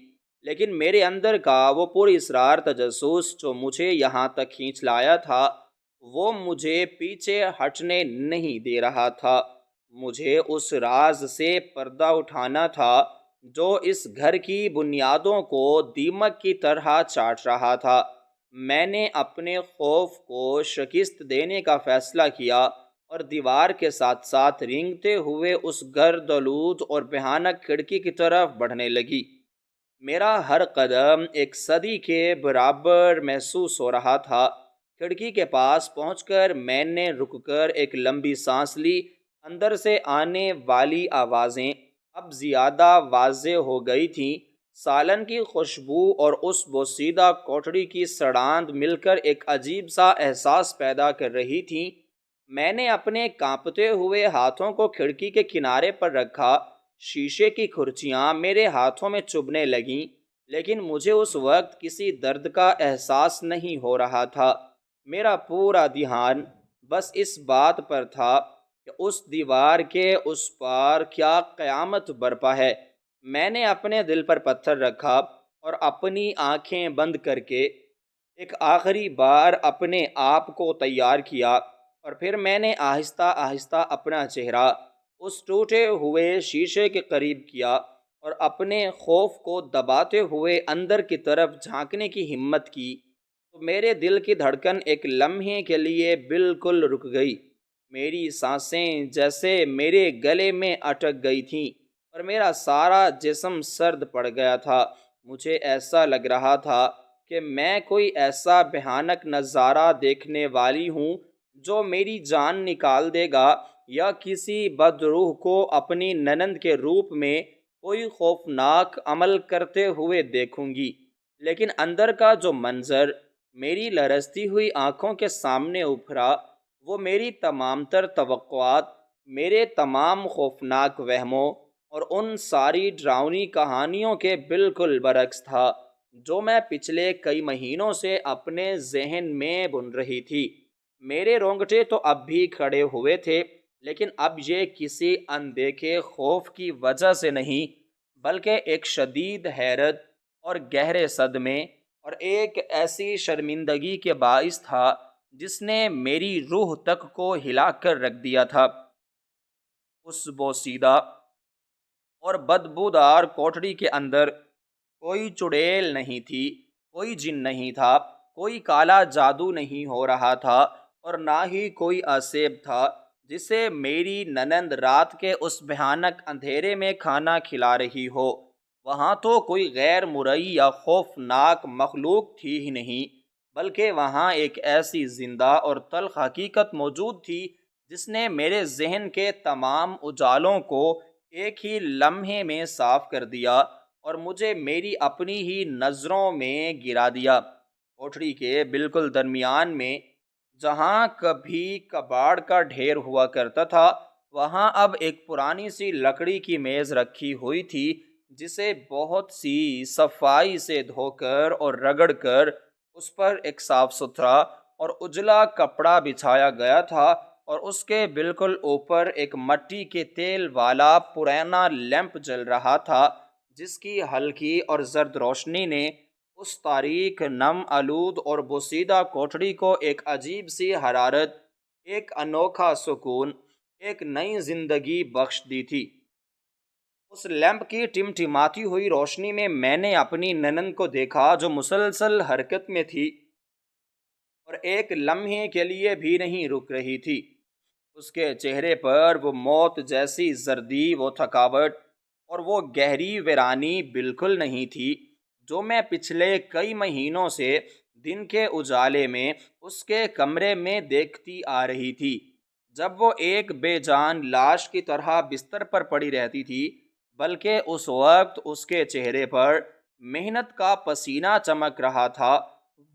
لیکن میرے اندر کا وہ پر اسرار تجسس جو مجھے یہاں تک کھینچ لایا تھا، وہ مجھے پیچھے ہٹنے نہیں دے رہا تھا۔ مجھے اس راز سے پردہ اٹھانا تھا جو اس گھر کی بنیادوں کو دیمک کی طرح چاٹ رہا تھا۔ میں نے اپنے خوف کو شکست دینے کا فیصلہ کیا اور دیوار کے ساتھ ساتھ رینگتے ہوئے اس گرد آلود اور بھیانک کھڑکی کی طرف بڑھنے لگی۔ میرا ہر قدم ایک صدی کے برابر محسوس ہو رہا تھا۔ کھڑکی کے پاس پہنچ کر میں نے رک کر ایک لمبی سانس لی۔ اندر سے آنے والی آوازیں اب زیادہ واضح ہو گئی تھیں۔ سالن کی خوشبو اور اس بوسیدہ کوٹڑی کی سڑاند مل کر ایک عجیب سا احساس پیدا کر رہی تھیں۔ میں نے اپنے کانپتے ہوئے ہاتھوں کو کھڑکی کے کنارے پر رکھا۔ شیشے کی کھرچیاں میرے ہاتھوں میں چبھنے لگیں، لیکن مجھے اس وقت کسی درد کا احساس نہیں ہو رہا تھا۔ میرا پورا دھیان بس اس بات پر تھا کہ اس دیوار کے اس پار کیا قیامت برپا ہے۔ میں نے اپنے دل پر پتھر رکھا اور اپنی آنکھیں بند کر کے ایک آخری بار اپنے آپ کو تیار کیا، اور پھر میں نے آہستہ آہستہ اپنا چہرہ اس ٹوٹے ہوئے شیشے کے قریب کیا اور اپنے خوف کو دباتے ہوئے اندر کی طرف جھانکنے کی ہمت کی، تو میرے دل کی دھڑکن ایک لمحے کے لیے بالکل رک گئی۔ میری سانسیں جیسے میرے گلے میں اٹک گئی تھیں اور میرا سارا جسم سرد پڑ گیا تھا۔ مجھے ایسا لگ رہا تھا کہ میں کوئی ایسا بھیانک نظارہ دیکھنے والی ہوں جو میری جان نکال دے گا، یا کسی بدروح کو اپنی ننند کے روپ میں کوئی خوفناک عمل کرتے ہوئے دیکھوں گی۔ لیکن اندر کا جو منظر میری لرزتی ہوئی آنکھوں کے سامنے ابھرا، وہ میری تمام تر توقعات، میرے تمام خوفناک وہموں اور ان ساری ڈراؤنی کہانیوں کے بالکل برعکس تھا جو میں پچھلے کئی مہینوں سے اپنے ذہن میں بن رہی تھی۔ میرے رونگٹے تو اب بھی کھڑے ہوئے تھے، لیکن اب یہ کسی اندیکھے خوف کی وجہ سے نہیں، بلکہ ایک شدید حیرت اور گہرے صدمے اور ایک ایسی شرمندگی کے باعث تھا جس نے میری روح تک کو ہلا کر رکھ دیا تھا۔ اس بوسیدہ اور بدبودار کوٹڑی کے اندر کوئی چڑیل نہیں تھی، کوئی جن نہیں تھا، کوئی کالا جادو نہیں ہو رہا تھا، اور نہ ہی کوئی آسیب تھا جسے میری ننند رات کے اس بھیانک اندھیرے میں کھانا کھلا رہی ہو۔ وہاں تو کوئی غیر مرئی یا خوفناک مخلوق تھی ہی نہیں، بلکہ وہاں ایک ایسی زندہ اور تلخ حقیقت موجود تھی جس نے میرے ذہن کے تمام اجالوں کو ایک ہی لمحے میں صاف کر دیا اور مجھے میری اپنی ہی نظروں میں گرا دیا۔ کوٹھڑی کے بالکل درمیان میں جہاں کبھی کباڑ کا ڈھیر ہوا کرتا تھا، وہاں اب ایک پرانی سی لکڑی کی میز رکھی ہوئی تھی جسے بہت سی صفائی سے دھو کر اور رگڑ کر اس پر ایک صاف ستھرا اور اجلا کپڑا بچھایا گیا تھا، اور اس کے بالکل اوپر ایک مٹی کے تیل والا پرانا لیمپ جل رہا تھا جس کی ہلکی اور زرد روشنی نے اس تاریک، نم آلود اور بوسیدہ کوٹڑی کو ایک عجیب سی حرارت، ایک انوکھا سکون، ایک نئی زندگی بخش دی تھی۔ اس لیمپ کی ٹمٹماتی ہوئی روشنی میں نے اپنی ننند کو دیکھا جو مسلسل حرکت میں تھی اور ایک لمحے کے لیے بھی نہیں رک رہی تھی۔ اس کے چہرے پر وہ موت جیسی زردی، وہ تھکاوٹ اور وہ گہری ویرانی بالکل نہیں تھی جو میں پچھلے کئی مہینوں سے دن کے اجالے میں اس کے کمرے میں دیکھتی آ رہی تھی، جب وہ ایک بے جان لاش کی طرح بستر پر پڑی رہتی تھی، بلکہ اس وقت اس کے چہرے پر محنت کا پسینہ چمک رہا تھا۔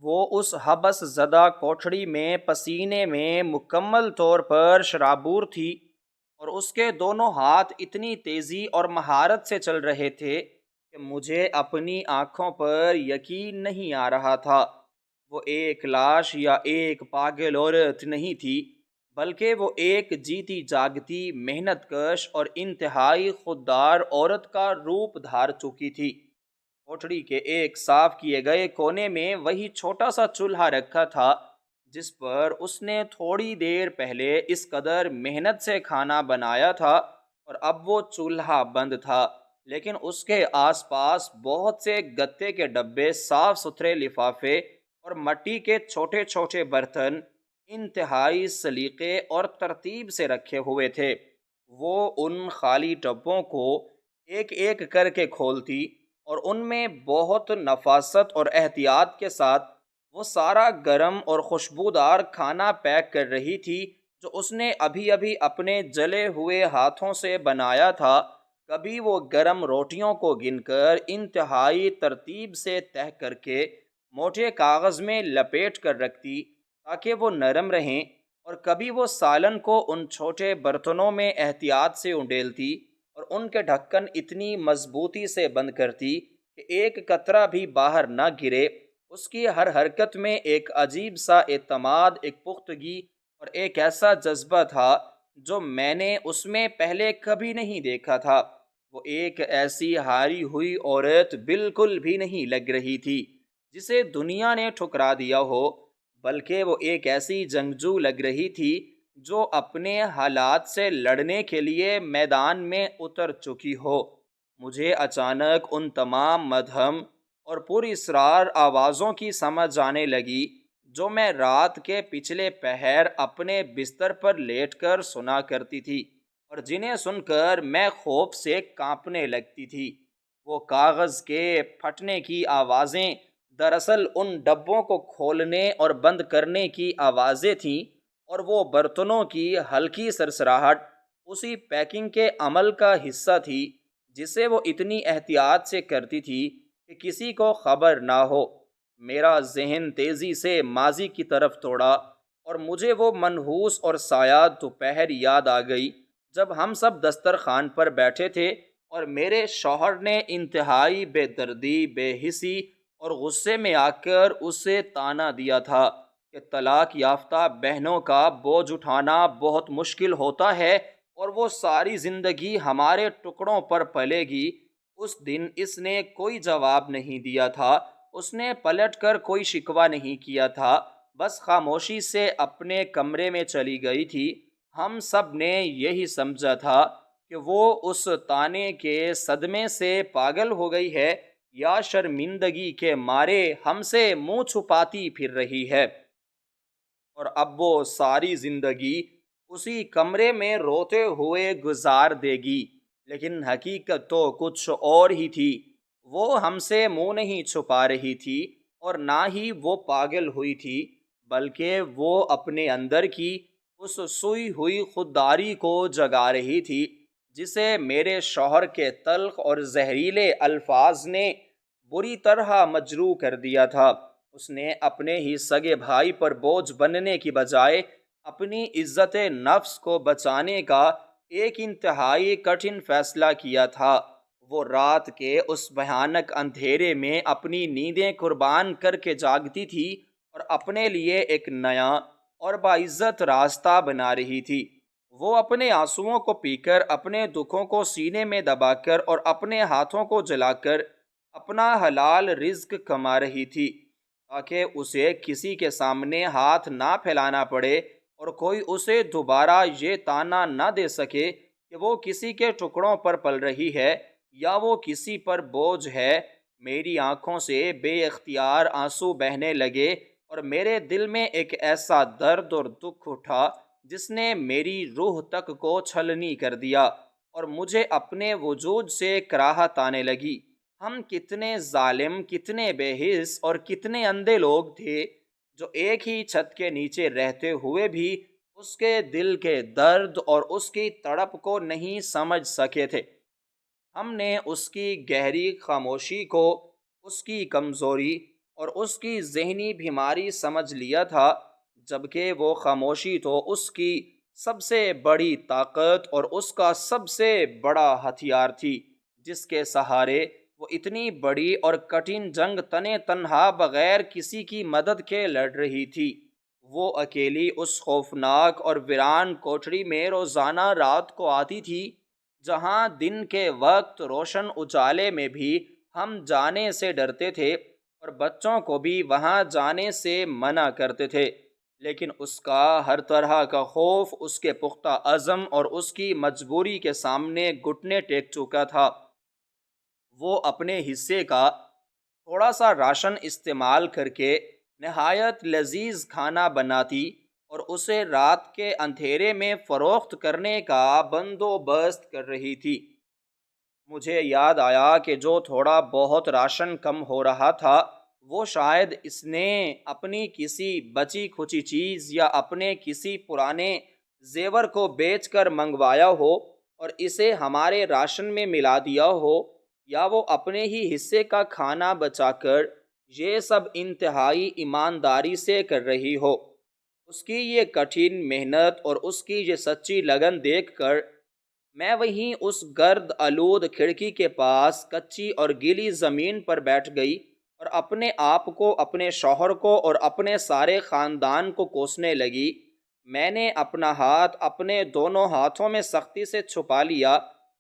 وہ اس حبس زدہ کوٹھڑی میں پسینے میں مکمل طور پر شرابور تھی، اور اس کے دونوں ہاتھ اتنی تیزی اور مہارت سے چل رہے تھے کہ مجھے اپنی آنکھوں پر یقین نہیں آ رہا تھا۔ وہ ایک لاش یا ایک پاگل عورت نہیں تھی، بلکہ وہ ایک جیتی جاگتی محنت کش اور انتہائی خوددار عورت کا روپ دھار چکی تھی۔ کوٹھڑی کے ایک صاف کیے گئے کونے میں وہی چھوٹا سا چولہا رکھا تھا جس پر اس نے تھوڑی دیر پہلے اس قدر محنت سے کھانا بنایا تھا، اور اب وہ چولہا بند تھا، لیکن اس کے آس پاس بہت سے گتے کے ڈبے، صاف ستھرے لفافے اور مٹی کے چھوٹے چھوٹے برتن انتہائی سلیقے اور ترتیب سے رکھے ہوئے تھے۔ وہ ان خالی ڈبوں کو ایک ایک کر کے کھولتی اور ان میں بہت نفاست اور احتیاط کے ساتھ وہ سارا گرم اور خوشبودار کھانا پیک کر رہی تھی جو اس نے ابھی ابھی اپنے جلے ہوئے ہاتھوں سے بنایا تھا۔ کبھی وہ گرم روٹیوں کو گن کر انتہائی ترتیب سے تہہ کر کے موٹے کاغذ میں لپیٹ کر رکھتی تاکہ وہ نرم رہیں، اور کبھی وہ سالن کو ان چھوٹے برتنوں میں احتیاط سے انڈیلتی اور ان کے ڈھکن اتنی مضبوطی سے بند کرتی کہ ایک قطرہ بھی باہر نہ گرے۔ اس کی ہر حرکت میں ایک عجیب سا اعتماد، ایک پختگی اور ایک ایسا جذبہ تھا جو میں نے اس میں پہلے کبھی نہیں دیکھا تھا۔ وہ ایک ایسی ہاری ہوئی عورت بالکل بھی نہیں لگ رہی تھی جسے دنیا نے ٹھکرا دیا ہو، بلکہ وہ ایک ایسی جنگجو لگ رہی تھی جو اپنے حالات سے لڑنے کے لیے میدان میں اتر چکی ہو۔ مجھے اچانک ان تمام مدھم اور پر اسرار آوازوں کی سمجھ آنے لگی جو میں رات کے پچھلے پہر اپنے بستر پر لیٹ کر سنا کرتی تھی، اور جنہیں سن کر میں خوف سے کانپنے لگتی تھی۔ وہ کاغذ کے پھٹنے کی آوازیں دراصل ان ڈبوں کو کھولنے اور بند کرنے کی آوازیں تھیں، اور وہ برتنوں کی ہلکی سرسراہٹ اسی پیکنگ کے عمل کا حصہ تھی جسے وہ اتنی احتیاط سے کرتی تھی کہ کسی کو خبر نہ ہو۔ میرا ذہن تیزی سے ماضی کی طرف توڑا، اور مجھے وہ منحوس اور سایہ دوپہر یاد آ گئی جب ہم سب دسترخوان پر بیٹھے تھے اور میرے شوہر نے انتہائی بے دردی، بے حسی اور غصے میں آ کر اسے طعنہ دیا تھا کہ طلاق یافتہ بہنوں کا بوجھ اٹھانا بہت مشکل ہوتا ہے اور وہ ساری زندگی ہمارے ٹکڑوں پر پلے گی۔ اس دن اس نے کوئی جواب نہیں دیا تھا، اس نے پلٹ کر کوئی شکوہ نہیں کیا تھا، بس خاموشی سے اپنے کمرے میں چلی گئی تھی۔ ہم سب نے یہی سمجھا تھا کہ وہ اس طعنے کے صدمے سے پاگل ہو گئی ہے یا شرمندگی کے مارے ہم سے منہ چھپاتی پھر رہی ہے، اور اب وہ ساری زندگی اسی کمرے میں روتے ہوئے گزار دے گی۔ لیکن حقیقت تو کچھ اور ہی تھی۔ وہ ہم سے منہ نہیں چھپا رہی تھی، اور نہ ہی وہ پاگل ہوئی تھی، بلکہ وہ اپنے اندر کی اس سوئی ہوئی خودداری کو جگا رہی تھی جسے میرے شوہر کے تلخ اور زہریلے الفاظ نے بری طرح مجروح کر دیا تھا۔ اس نے اپنے ہی سگے بھائی پر بوجھ بننے کی بجائے اپنی عزت نفس کو بچانے کا ایک انتہائی کٹھن فیصلہ کیا تھا۔ وہ رات کے اس بھیانک اندھیرے میں اپنی نیندیں قربان کر کے جاگتی تھی اور اپنے لیے ایک نیا اور باعزت راستہ بنا رہی تھی۔ وہ اپنے آنسوؤں کو پی کر، اپنے دکھوں کو سینے میں دبا کر اور اپنے ہاتھوں کو جلا کر اپنا حلال رزق کما رہی تھی تاکہ اسے کسی کے سامنے ہاتھ نہ پھیلانا پڑے اور کوئی اسے دوبارہ یہ طعنہ نہ دے سکے کہ وہ کسی کے ٹکڑوں پر پل رہی ہے یا وہ کسی پر بوجھ ہے۔ میری آنکھوں سے بے اختیار آنسو بہنے لگے اور میرے دل میں ایک ایسا درد اور دکھ اٹھا جس نے میری روح تک کو چھلنی کر دیا، اور مجھے اپنے وجود سے کراہت آنے لگی۔ ہم کتنے ظالم، کتنے بے حس اور کتنے اندھے لوگ تھے جو ایک ہی چھت کے نیچے رہتے ہوئے بھی اس کے دل کے درد اور اس کی تڑپ کو نہیں سمجھ سکے تھے۔ ہم نے اس کی گہری خاموشی کو، اس کی کمزوری اور اس کی ذہنی بیماری سمجھ لیا تھا، جبکہ وہ خاموشی تو اس کی سب سے بڑی طاقت اور اس کا سب سے بڑا ہتھیار تھی، جس کے سہارے وہ اتنی بڑی اور کٹھن جنگ تنے تنہا بغیر کسی کی مدد کے لڑ رہی تھی۔ وہ اکیلی اس خوفناک اور ویران کوٹڑی میں روزانہ رات کو آتی تھی، جہاں دن کے وقت روشن اجالے میں بھی ہم جانے سے ڈرتے تھے اور بچوں کو بھی وہاں جانے سے منع کرتے تھے، لیکن اس کا ہر طرح کا خوف اس کے پختہ عزم اور اس کی مجبوری کے سامنے گھٹنے ٹیک چکا تھا۔ وہ اپنے حصے کا تھوڑا سا راشن استعمال کر کے نہایت لذیذ کھانا بناتی اور اسے رات کے اندھیرے میں فروخت کرنے کا بندوبست کر رہی تھی۔ مجھے یاد آیا کہ جو تھوڑا بہت راشن کم ہو رہا تھا، وہ شاید اس نے اپنی کسی بچی کھچی چیز یا اپنے کسی پرانے زیور کو بیچ کر منگوایا ہو اور اسے ہمارے راشن میں ملا دیا ہو، یا وہ اپنے ہی حصے کا کھانا بچا کر یہ سب انتہائی ایمانداری سے کر رہی ہو۔ اس کی یہ کٹھن محنت اور اس کی یہ سچی لگن دیکھ کر میں وہیں اس گرد آلود کھڑکی کے پاس کچی اور گیلی زمین پر بیٹھ گئی اور اپنے آپ کو، اپنے شوہر کو اور اپنے سارے خاندان کو کوسنے لگی۔ میں نے اپنا ہاتھ اپنے دونوں ہاتھوں میں سختی سے چھپا لیا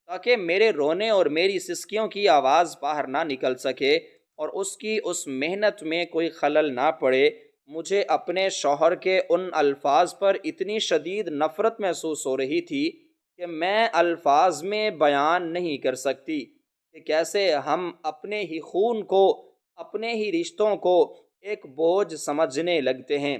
تاکہ میرے رونے اور میری سسکیوں کی آواز باہر نہ نکل سکے اور اس کی اس محنت میں کوئی خلل نہ پڑے۔ مجھے اپنے شوہر کے ان الفاظ پر اتنی شدید نفرت محسوس ہو رہی تھی کہ میں الفاظ میں بیان نہیں کر سکتی کہ کیسے ہم اپنے ہی خون کو، اپنے ہی رشتوں کو ایک بوجھ سمجھنے لگتے ہیں،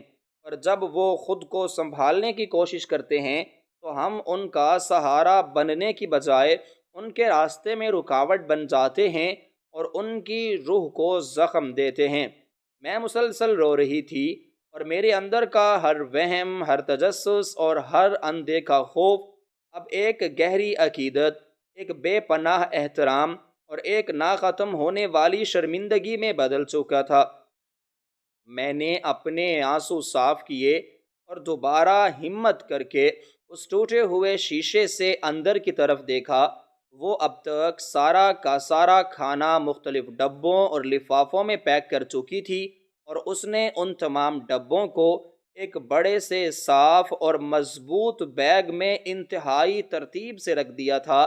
اور جب وہ خود کو سنبھالنے کی کوشش کرتے ہیں تو ہم ان کا سہارا بننے کی بجائے ان کے راستے میں رکاوٹ بن جاتے ہیں اور ان کی روح کو زخم دیتے ہیں۔ میں مسلسل رو رہی تھی اور میرے اندر کا ہر وہم، ہر تجسس اور ہر اندیکھا خوف اب ایک گہری عقیدت، ایک بے پناہ احترام اور ایک ناختم ہونے والی شرمندگی میں بدل چکا تھا۔ میں نے اپنے آنسو صاف کیے اور دوبارہ ہمت کر کے اس ٹوٹے ہوئے شیشے سے اندر کی طرف دیکھا۔ وہ اب تک سارا کا سارا کھانا مختلف ڈبوں اور لفافوں میں پیک کر چکی تھی اور اس نے ان تمام ڈبوں کو ایک بڑے سے صاف اور مضبوط بیگ میں انتہائی ترتیب سے رکھ دیا تھا۔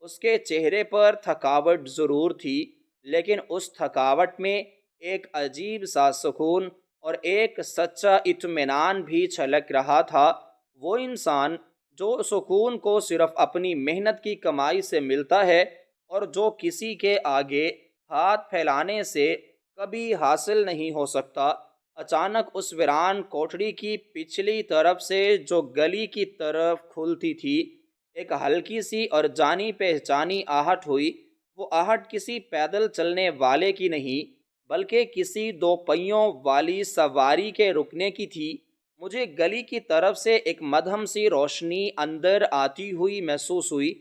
اس کے چہرے پر تھکاوٹ ضرور تھی، لیکن اس تھکاوٹ میں ایک عجیب سا سکون اور ایک سچا اطمینان بھی چھلک رہا تھا۔ وہ انسان جو سکون کو صرف اپنی محنت کی کمائی سے ملتا ہے اور جو کسی کے آگے ہاتھ پھیلانے سے کبھی حاصل نہیں ہو سکتا، اچانک اس ویران کوٹڑی کی پچھلی طرف سے جو گلی کی طرف کھلتی تھی ایک ہلکی سی اور جانی پہچانی آہٹ ہوئی۔ وہ آہٹ کسی پیدل چلنے والے کی نہیں بلکہ کسی دو پہیوں والی سواری کے رکنے کی تھی۔ مجھے گلی کی طرف سے ایک مدھم سی روشنی اندر آتی ہوئی محسوس ہوئی،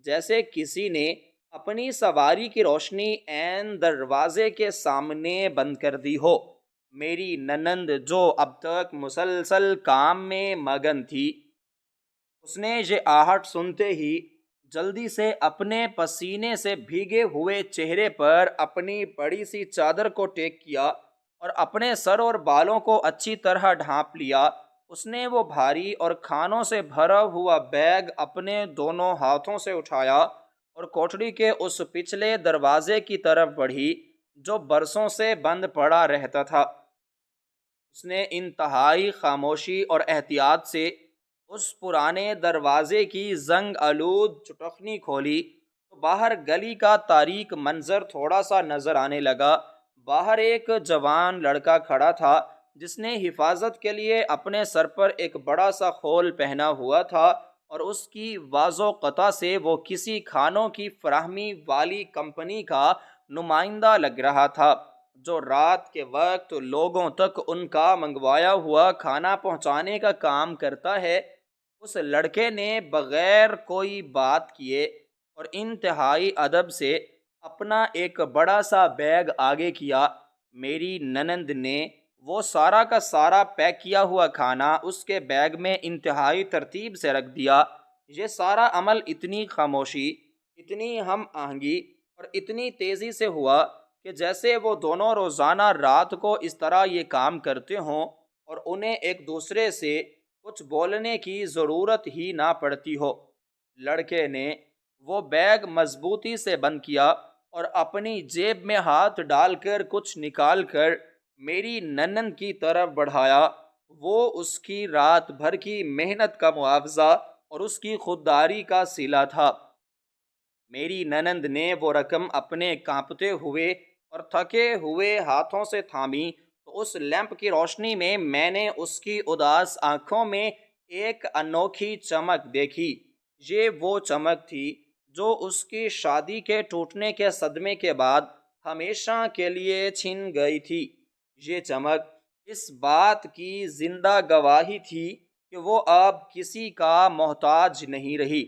جیسے کسی نے اپنی سواری کی روشنی عین دروازے کے سامنے بند کر دی ہو۔ میری ننند جو اب تک مسلسل کام میں مگن تھی، اس نے یہ آہٹ سنتے ہی جلدی سے اپنے پسینے سے بھیگے ہوئے چہرے پر اپنی بڑی سی چادر کو ٹیک کیا اور اپنے سر اور بالوں کو اچھی طرح ڈھانپ لیا۔ اس نے وہ بھاری اور کھانوں سے بھرا ہوا بیگ اپنے دونوں ہاتھوں سے اٹھایا اور کوٹڑی کے اس پچھلے دروازے کی طرف بڑھی جو برسوں سے بند پڑا رہتا تھا۔ اس نے انتہائی خاموشی اور احتیاط سے اس پرانے دروازے کی زنگ آلود چٹخنی کھولی تو باہر گلی کا تاریک منظر تھوڑا سا نظر آنے لگا۔ باہر ایک جوان لڑکا کھڑا تھا جس نے حفاظت کے لیے اپنے سر پر ایک بڑا سا خول پہنا ہوا تھا اور اس کی واضح قطع سے وہ کسی کھانوں کی فراہمی والی کمپنی کا نمائندہ لگ رہا تھا، جو رات کے وقت لوگوں تک ان کا منگوایا ہوا کھانا پہنچانے کا کام کرتا ہے۔ اس لڑکے نے بغیر کوئی بات کیے اور انتہائی ادب سے اپنا ایک بڑا سا بیگ آگے کیا۔ میری ننند نے وہ سارا کا سارا پیک کیا ہوا کھانا اس کے بیگ میں انتہائی ترتیب سے رکھ دیا۔ یہ سارا عمل اتنی خاموشی، اتنی ہم آہنگی اور اتنی تیزی سے ہوا کہ جیسے وہ دونوں روزانہ رات کو اس طرح یہ کام کرتے ہوں اور انہیں ایک دوسرے سے کچھ بولنے کی ضرورت ہی نہ پڑتی ہو۔ لڑکے نے وہ بیگ مضبوطی سے بند کیا اور اپنی جیب میں ہاتھ ڈال کر کچھ نکال کر میری ننند کی طرف بڑھایا۔ وہ اس کی رات بھر کی محنت کا معاوضہ اور اس کی خودداری کا صلہ تھا۔ میری ننند نے وہ رقم اپنے کانپتے ہوئے اور تھکے ہوئے ہاتھوں سے تھامی تو اس لیمپ کی روشنی میں نے اس کی اداس آنکھوں میں ایک انوکھی چمک دیکھی۔ یہ وہ چمک تھی جو اس کی شادی کے ٹوٹنے کے صدمے کے بعد ہمیشہ کے لیے چھن گئی تھی۔ یہ چمک اس بات کی زندہ گواہی تھی کہ وہ اب کسی کا محتاج نہیں رہی۔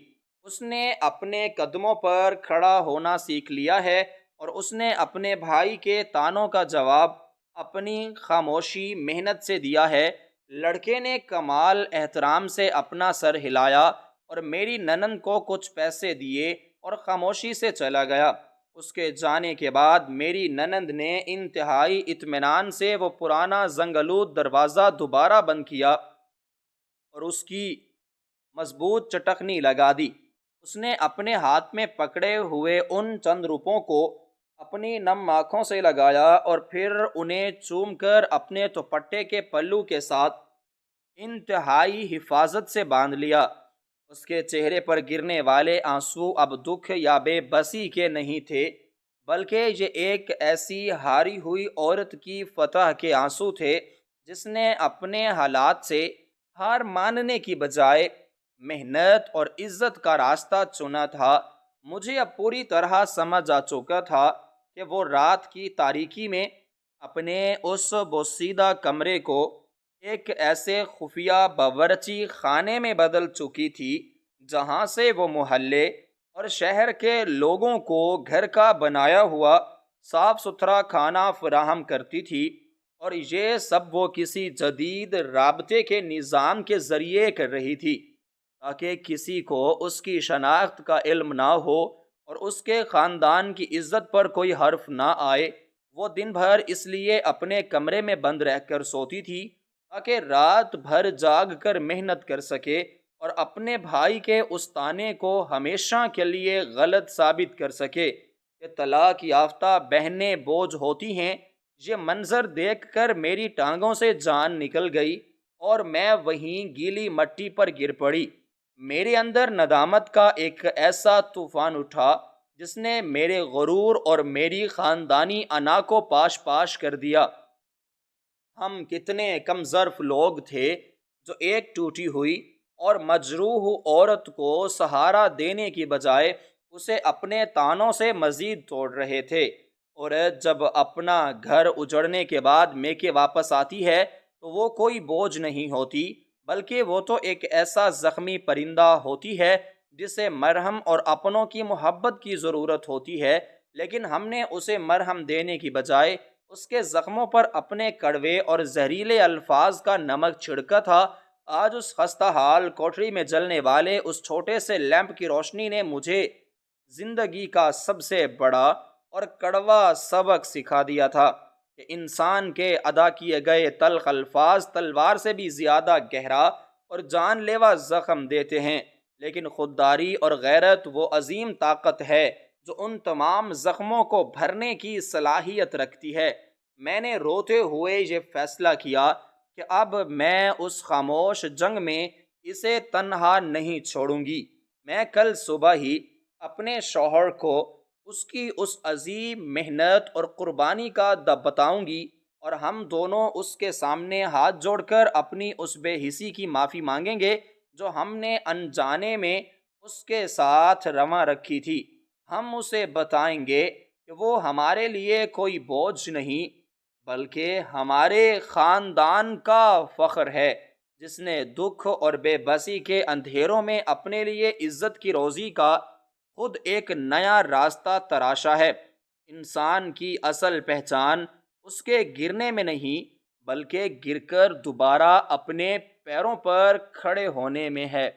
اس نے اپنے قدموں پر کھڑا ہونا سیکھ لیا ہے اور اس نے اپنے بھائی کے طعنوں کا جواب اپنی خاموشی محنت سے دیا ہے۔ لڑکے نے کمال احترام سے اپنا سر ہلایا اور میری ننند کو کچھ پیسے دیے اور خاموشی سے چلا گیا۔ اس کے جانے کے بعد میری ننند نے انتہائی اطمینان سے وہ پرانا زنگلود دروازہ دوبارہ بند کیا اور اس کی مضبوط چٹکنی لگا دی۔ اس نے اپنے ہاتھ میں پکڑے ہوئے ان چند روپوں کو اپنی نم آنکھوں سے لگایا اور پھر انہیں چوم کر اپنے دوپٹے کے پلو کے ساتھ انتہائی حفاظت سے باندھ لیا۔ اس کے چہرے پر گرنے والے آنسو اب دکھ یا بے بسی کے نہیں تھے، بلکہ یہ ایک ایسی ہاری ہوئی عورت کی فتح کے آنسو تھے جس نے اپنے حالات سے ہار ماننے کی بجائے محنت اور عزت کا راستہ چنا تھا۔ مجھے اب پوری طرح سمجھ آ چکا تھا کہ وہ رات کی تاریکی میں اپنے اس بوسیدہ کمرے کو ایک ایسے خفیہ باورچی خانے میں بدل چکی تھی جہاں سے وہ محلے اور شہر کے لوگوں کو گھر کا بنایا ہوا صاف ستھرا کھانا فراہم کرتی تھی، اور یہ سب وہ کسی جدید رابطے کے نظام کے ذریعے کر رہی تھی تاکہ کسی کو اس کی شناخت کا علم نہ ہو اور اس کے خاندان کی عزت پر کوئی حرف نہ آئے۔ وہ دن بھر اس لیے اپنے کمرے میں بند رہ کر سوتی تھی تاکہ رات بھر جاگ کر محنت کر سکے اور اپنے بھائی کے اس طعنے کو ہمیشہ کے لیے غلط ثابت کر سکے کہ طلاق یافتہ بہنیں بوجھ ہوتی ہیں۔ یہ منظر دیکھ کر میری ٹانگوں سے جان نکل گئی اور میں وہیں گیلی مٹی پر گر پڑی۔ میرے اندر ندامت کا ایک ایسا طوفان اٹھا جس نے میرے غرور اور میری خاندانی انا کو پاش پاش کر دیا۔ ہم کتنے کم ظرف لوگ تھے جو ایک ٹوٹی ہوئی اور مجروح عورت کو سہارا دینے کی بجائے اسے اپنے طعنوں سے مزید توڑ رہے تھے۔ اور جب اپنا گھر اجڑنے کے بعد میکے واپس آتی ہے تو وہ کوئی بوجھ نہیں ہوتی، بلکہ وہ تو ایک ایسا زخمی پرندہ ہوتی ہے جسے مرہم اور اپنوں کی محبت کی ضرورت ہوتی ہے، لیکن ہم نے اسے مرہم دینے کی بجائے اس کے زخموں پر اپنے کڑوے اور زہریلے الفاظ کا نمک چھڑکا تھا۔ آج اس خستہ حال کوٹری میں جلنے والے اس چھوٹے سے لیمپ کی روشنی نے مجھے زندگی کا سب سے بڑا اور کڑوا سبق سکھا دیا تھا کہ انسان کے ادا کیے گئے تلخ الفاظ تلوار سے بھی زیادہ گہرا اور جان لیوا زخم دیتے ہیں، لیکن خودداری اور غیرت وہ عظیم طاقت ہے جو ان تمام زخموں کو بھرنے کی صلاحیت رکھتی ہے۔ میں نے روتے ہوئے یہ فیصلہ کیا کہ اب میں اس خاموش جنگ میں اسے تنہا نہیں چھوڑوں گی۔ میں کل صبح ہی اپنے شوہر کو اس کی اس عظیم محنت اور قربانی کا بتاؤں گی اور ہم دونوں اس کے سامنے ہاتھ جوڑ کر اپنی اس بے حسی کی معافی مانگیں گے جو ہم نے انجانے میں اس کے ساتھ رواں رکھی تھی۔ ہم اسے بتائیں گے کہ کہ وہ ہمارے لیے کوئی بوجھ نہیں بلکہ ہمارے خاندان کا فخر ہے، جس نے دکھ اور بے بسی کے اندھیروں میں اپنے لیے عزت کی روزی کا خود ایک نیا راستہ تراشا ہے۔ انسان کی اصل پہچان اس کے گرنے میں نہیں بلکہ گر کر دوبارہ اپنے پیروں پر کھڑے ہونے میں ہے۔